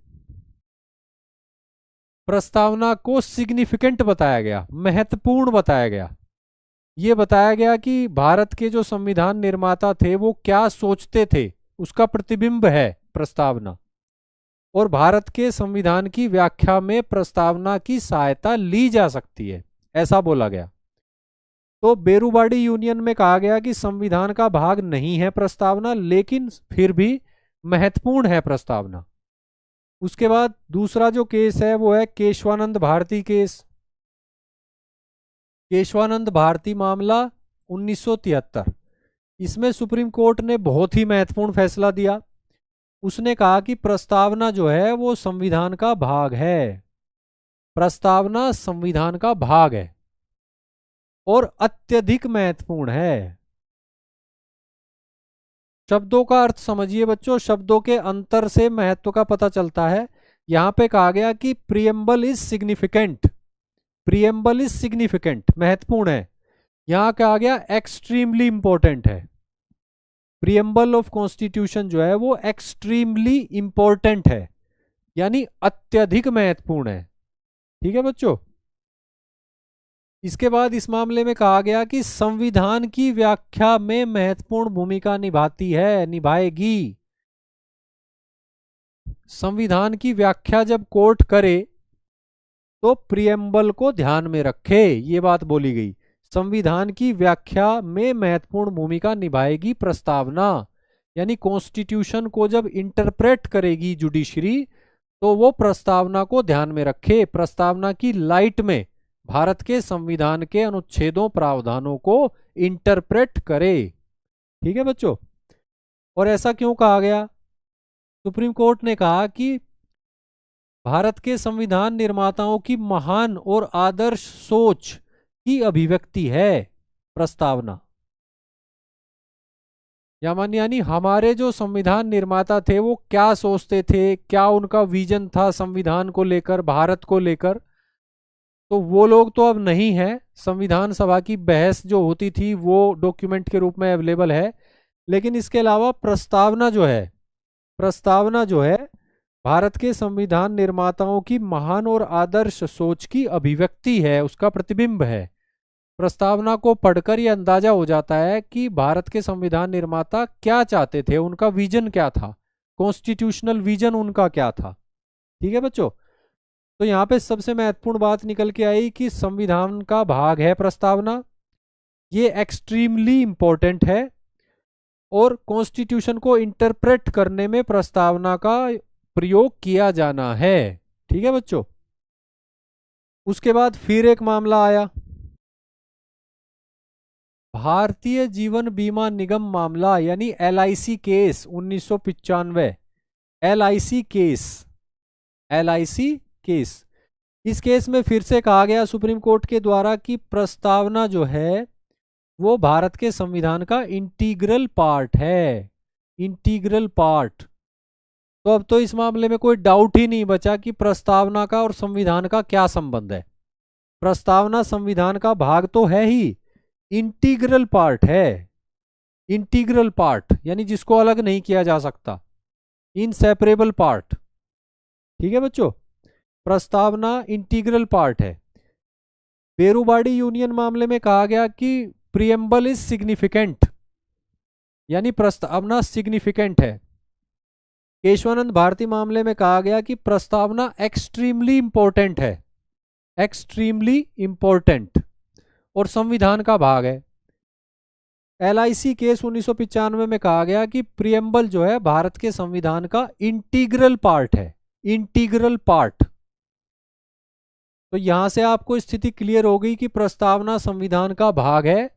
प्रस्तावना को सिग्निफिकेंट बताया गया, महत्वपूर्ण बताया गया। ये बताया गया कि भारत के जो संविधान निर्माता थे वो क्या सोचते थे, उसका प्रतिबिंब है प्रस्तावना, और भारत के संविधान की व्याख्या में प्रस्तावना की सहायता ली जा सकती है, ऐसा बोला गया। तो बेरूबाड़ी यूनियन में कहा गया कि संविधान का भाग नहीं है प्रस्तावना, लेकिन फिर भी महत्वपूर्ण है प्रस्तावना। उसके बाद दूसरा जो केस है वो है केशवानंद भारती केस। केशवानंद भारती मामला 1973। इसमें सुप्रीम कोर्ट ने बहुत ही महत्वपूर्ण फैसला दिया। उसने कहा कि प्रस्तावना जो है वो संविधान का भाग है, प्रस्तावना संविधान का भाग है और अत्यधिक महत्वपूर्ण है। शब्दों का अर्थ समझिए बच्चों, शब्दों के अंतर से महत्व का पता चलता है। यहां पे कहा गया कि preamble is significant, preamble is significant महत्वपूर्ण है। यहां कहा गया एक्सट्रीमली इंपॉर्टेंट है। प्रीएम्बल ऑफ कॉन्स्टिट्यूशन जो है वो एक्सट्रीमली इंपॉर्टेंट है, यानी अत्यधिक महत्वपूर्ण है। ठीक है बच्चों, इसके बाद इस मामले में कहा गया कि संविधान की व्याख्या में महत्वपूर्ण भूमिका निभाती है, निभाएगी। संविधान की व्याख्या जब कोर्ट करे तो प्रीएम्बल को ध्यान में रखे, ये बात बोली गई। संविधान की व्याख्या में महत्वपूर्ण भूमिका निभाएगी प्रस्तावना, यानी कॉन्स्टिट्यूशन को जब इंटरप्रेट करेगी जुडिशरी तो वो प्रस्तावना को ध्यान में रखे, प्रस्तावना की लाइट में भारत के संविधान के अनुच्छेदों प्रावधानों को इंटरप्रेट करे। ठीक है बच्चों, और ऐसा क्यों कहा गया? सुप्रीम कोर्ट ने कहा कि भारत के संविधान निर्माताओं की महान और आदर्श सोच की अभिव्यक्ति है प्रस्तावना। यानी हमारे जो संविधान निर्माता थे वो क्या सोचते थे, क्या उनका विजन था संविधान को लेकर, भारत को लेकर, तो वो लोग तो अब नहीं है। संविधान सभा की बहस जो होती थी वो डॉक्यूमेंट के रूप में अवेलेबल है, लेकिन इसके अलावा प्रस्तावना जो है, प्रस्तावना जो है भारत के संविधान निर्माताओं की महान और आदर्श सोच की अभिव्यक्ति है, उसका प्रतिबिंब है। प्रस्तावना को पढ़कर यह अंदाजा हो जाता है कि भारत के संविधान निर्माता क्या चाहते थे, उनका विजन क्या था, कॉन्स्टिट्यूशनल विजन उनका क्या था। ठीक है बच्चों, तो यहाँ पे सबसे महत्वपूर्ण बात निकल के आई कि संविधान का भाग है प्रस्तावना, ये एक्सट्रीमली इंपॉर्टेंट है और कॉन्स्टिट्यूशन को इंटरप्रेट करने में प्रस्तावना का प्रयोग किया जाना है। ठीक है बच्चों, उसके बाद फिर एक मामला आया, भारतीय जीवन बीमा निगम मामला यानी LIC case 1995। LIC case, LIC case, इस केस में फिर से कहा गया सुप्रीम कोर्ट के द्वारा कि प्रस्तावना जो है वो भारत के संविधान का इंटीग्रल पार्ट है, इंटीग्रल पार्ट। तो अब तो इस मामले में कोई डाउट ही नहीं बचा कि प्रस्तावना का और संविधान का क्या संबंध है। प्रस्तावना संविधान का भाग तो है ही, इंटीग्रल पार्ट है, इंटीग्रल पार्ट यानी जिसको अलग नहीं किया जा सकता, इनसेपरेबल पार्ट। ठीक है बच्चों, प्रस्तावना इंटीग्रल पार्ट है। बेरूबाड़ी यूनियन मामले में कहा गया कि प्रियम्बल इज सिग्निफिकेंट, यानी प्रस्तावना सिग्निफिकेंट है। केशवानंद भारती मामले में कहा गया कि प्रस्तावना एक्सट्रीमली इंपॉर्टेंट है, एक्सट्रीमली इंपॉर्टेंट और संविधान का भाग है। LIC केस 1995 में कहा गया कि प्रियम्बल जो है भारत के संविधान का इंटीग्रल पार्ट है, इंटीग्रल पार्ट। तो यहां से आपको स्थिति क्लियर हो गई कि प्रस्तावना संविधान का भाग है,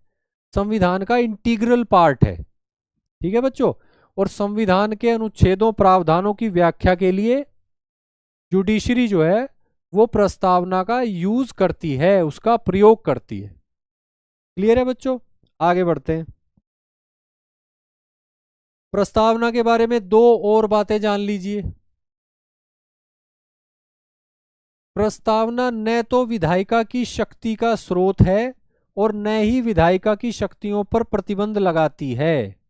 संविधान का इंटीग्रल पार्ट है। ठीक है बच्चों, और संविधान के अनुच्छेदों प्रावधानों की व्याख्या के लिए जुडिशरी जो है वो प्रस्तावना का यूज करती है, उसका प्रयोग करती है। क्लियर है बच्चों, आगे बढ़ते हैं। प्रस्तावना के बारे में दो और बातें जान लीजिए। प्रस्तावना न तो विधायिका की शक्ति का स्रोत है और न ही विधायिका की शक्तियों पर प्रतिबंध लगाती है।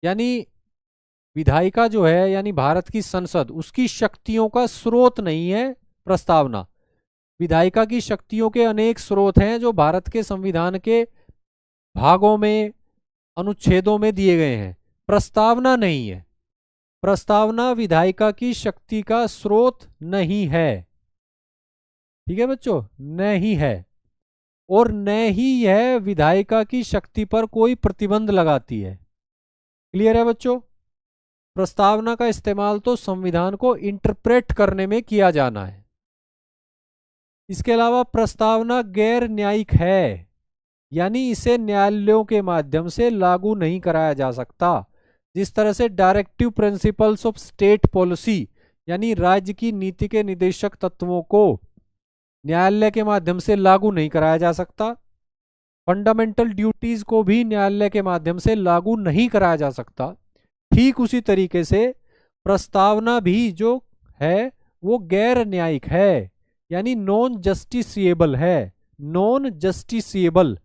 यानी विधायिका जो है यानी भारत की संसद, उसकी शक्तियों का स्रोत नहीं है प्रस्तावना। विधायिका की शक्तियों के अनेक स्रोत हैं जो भारत के संविधान के भागों में, अनुच्छेदों में दिए गए हैं, प्रस्तावना नहीं है। प्रस्तावना विधायिका की शक्ति का स्रोत नहीं है। ठीक है बच्चों, नहीं है, और न ही यह विधायिका की शक्ति पर कोई प्रतिबंध लगाती है। क्लियर है बच्चों, प्रस्तावना का इस्तेमाल तो संविधान को इंटरप्रेट करने में किया जाना है। इसके अलावा प्रस्तावना गैर न्यायिक है, यानी इसे न्यायालयों के माध्यम से लागू नहीं कराया जा सकता। जिस तरह से directive principles of state policy यानी राज्य की नीति के निदेशक तत्वों को न्यायालय के माध्यम से लागू नहीं कराया जा सकता, फंडामेंटल ड्यूटीज को भी न्यायालय के माध्यम से लागू नहीं कराया जा सकता, ठीक उसी तरीके से प्रस्तावना भी जो है वो गैर न्यायिक है, यानी नॉन जस्टिसिएबल है, नॉन जस्टिसिएबल।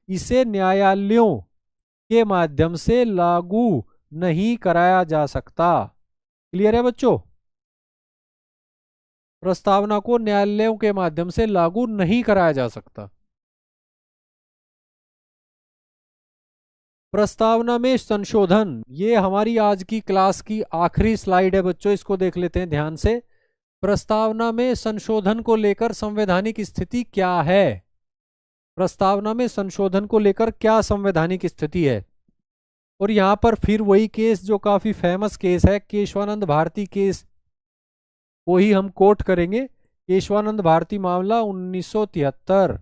इसे न्यायालयों के माध्यम से लागू नहीं कराया जा सकता। क्लियर है बच्चों, प्रस्तावना को न्यायालयों के माध्यम से लागू नहीं कराया जा सकता। प्रस्तावना में संशोधन, ये हमारी आज की क्लास की आखिरी स्लाइड है बच्चों, इसको देख लेते हैं ध्यान से। प्रस्तावना में संशोधन को लेकर संवैधानिक स्थिति क्या है? प्रस्तावना में संशोधन को लेकर क्या संवैधानिक स्थिति है? और यहां पर फिर वही केस जो काफी फेमस केस है, केशवानंद भारती केस, वो ही हम कोट करेंगे। केशवानंद भारती मामला 1973,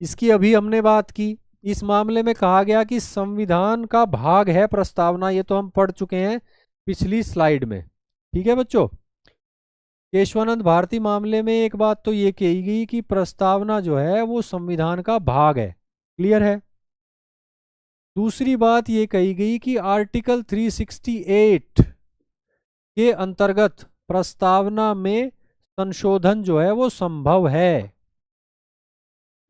इसकी अभी हमने बात की। इस मामले में कहा गया कि संविधान का भाग है प्रस्तावना, ये तो हम पढ़ चुके हैं पिछली स्लाइड में। ठीक है बच्चों, केशवानंद भारती मामले में एक बात तो ये कही गई कि प्रस्तावना जो है वो संविधान का भाग है। क्लियर है। दूसरी बात ये कही गई कि आर्टिकल 368 के अंतर्गत प्रस्तावना में संशोधन जो है वो संभव है,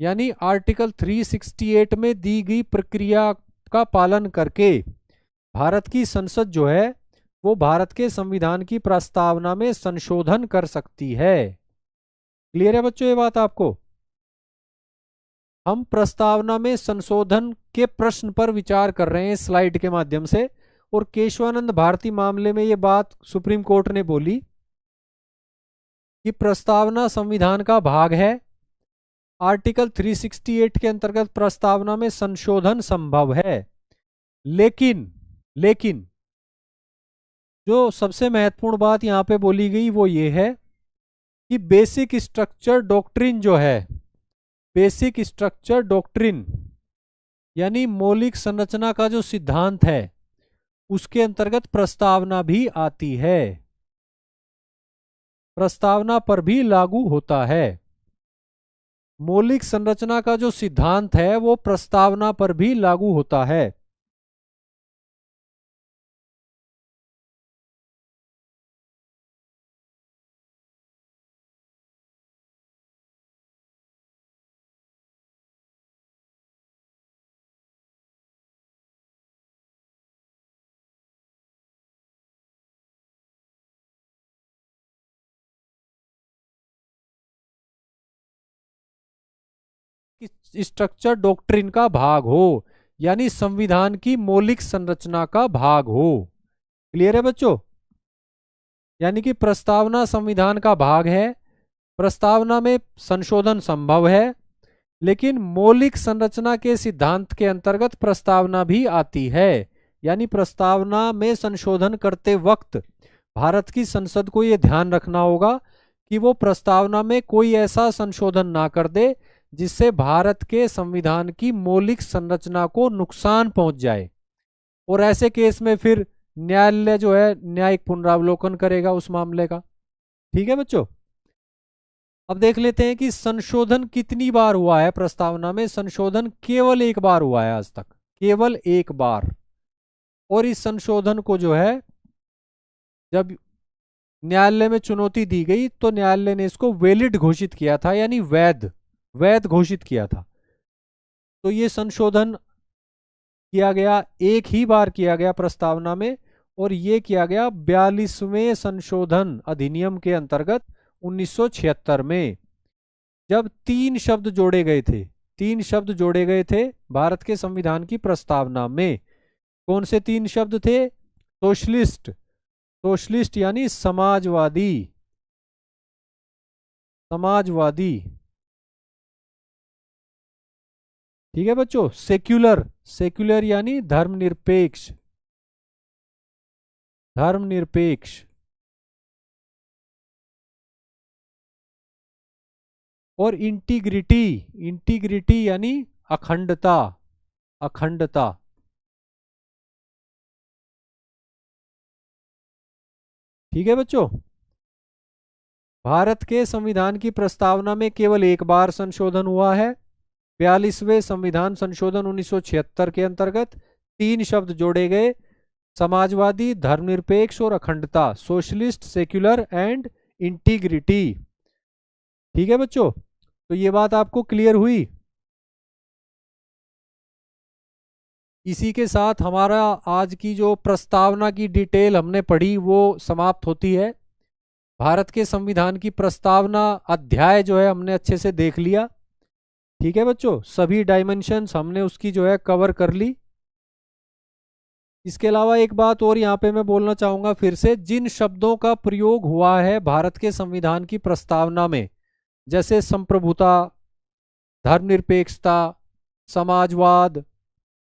यानी आर्टिकल 368 में दी गई प्रक्रिया का पालन करके भारत की संसद जो है वो भारत के संविधान की प्रस्तावना में संशोधन कर सकती है। क्लियर है बच्चों ये बात आपको? हम प्रस्तावना में संशोधन के प्रश्न पर विचार कर रहे हैं स्लाइड के माध्यम से। और केशवानंद भारती मामले में ये बात सुप्रीम कोर्ट ने बोली कि प्रस्तावना संविधान का भाग है। आर्टिकल 368 के अंतर्गत प्रस्तावना में संशोधन संभव है, लेकिन जो सबसे महत्वपूर्ण बात यहां पे बोली गई वो ये है कि बेसिक स्ट्रक्चर डॉक्ट्रिन जो है, बेसिक स्ट्रक्चर डॉक्ट्रिन यानी मौलिक संरचना का जो सिद्धांत है उसके अंतर्गत प्रस्तावना भी आती है, प्रस्तावना पर भी लागू होता है। मौलिक संरचना का जो सिद्धांत है वो प्रस्तावना पर भी लागू होता है। स्ट्रक्चर डॉक्ट्रिन का भाग हो यानी संविधान की मौलिक संरचना का भाग हो। क्लियर है बच्चों? यानी कि प्रस्तावना संविधान का भाग है, प्रस्तावना में संशोधन संभव है, लेकिन मौलिक संरचना के सिद्धांत के अंतर्गत प्रस्तावना भी आती है। यानी प्रस्तावना में संशोधन करते वक्त भारत की संसद को यह ध्यान रखना होगा कि वो प्रस्तावना में कोई ऐसा संशोधन ना कर दे जिससे भारत के संविधान की मौलिक संरचना को नुकसान पहुंच जाए। और ऐसे केस में फिर न्यायालय जो है न्यायिक पुनरावलोकन करेगा उस मामले का। ठीक है बच्चों? अब देख लेते हैं कि संशोधन कितनी बार हुआ है प्रस्तावना में। संशोधन केवल एक बार हुआ है आज तक, केवल एक बार। और इस संशोधन को जो है जब न्यायालय में चुनौती दी गई तो न्यायालय ने इसको वैलिड घोषित किया था, यानी वैध वैध घोषित किया था। तो ये संशोधन किया गया, एक ही बार किया गया प्रस्तावना में, और ये किया गया 42वें संशोधन अधिनियम के अंतर्गत 1976 में, जब 3 शब्द जोड़े गए थे। 3 शब्द जोड़े गए थे भारत के संविधान की प्रस्तावना में। कौन से 3 शब्द थे? सोशलिस्ट, सोशलिस्ट यानी समाजवादी, समाजवादी। ठीक है बच्चों? सेक्युलर, सेक्युलर यानी धर्मनिरपेक्ष, धर्मनिरपेक्ष। और इंटीग्रिटी, इंटीग्रिटी यानी अखंडता, अखंडता। ठीक है बच्चों? भारत के संविधान की प्रस्तावना में केवल एक बार संशोधन हुआ है। 42वें संविधान संशोधन 1976 के अंतर्गत 3 शब्द जोड़े गए, समाजवादी, धर्मनिरपेक्ष और अखंडता, सोशलिस्ट, सेक्युलर एंड इंटीग्रिटी। ठीक है बच्चों? तो ये बात आपको क्लियर हुई? इसी के साथ हमारा आज की जो प्रस्तावना की डिटेल हमने पढ़ी वो समाप्त होती है। भारत के संविधान की प्रस्तावना अध्याय जो है हमने अच्छे से देख लिया। ठीक है बच्चों? सभी डायमेंशंस हमने उसकी जो है कवर कर ली। इसके अलावा एक बात और यहाँ पे मैं बोलना चाहूंगा फिर से, जिन शब्दों का प्रयोग हुआ है भारत के संविधान की प्रस्तावना में, जैसे संप्रभुता, धर्मनिरपेक्षता, समाजवाद,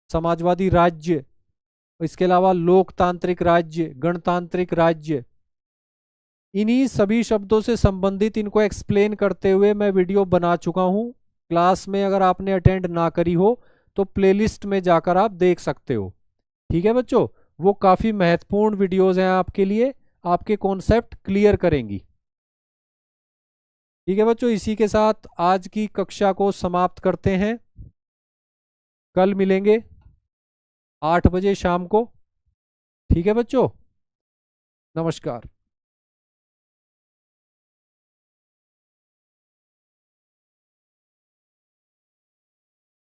समाजवादी राज्य, इसके अलावा लोकतांत्रिक राज्य, गणतांत्रिक राज्य, इन्हीं सभी शब्दों से संबंधित इनको एक्सप्लेन करते हुए मैं वीडियो बना चुका हूं। क्लास में अगर आपने अटेंड ना करी हो तो प्लेलिस्ट में जाकर आप देख सकते हो। ठीक है बच्चों? वो काफ़ी महत्वपूर्ण वीडियोस हैं आपके लिए, आपके कॉन्सेप्ट क्लियर करेंगी। ठीक है बच्चों? इसी के साथ आज की कक्षा को समाप्त करते हैं। कल मिलेंगे 8 बजे शाम को। ठीक है बच्चों? नमस्कार।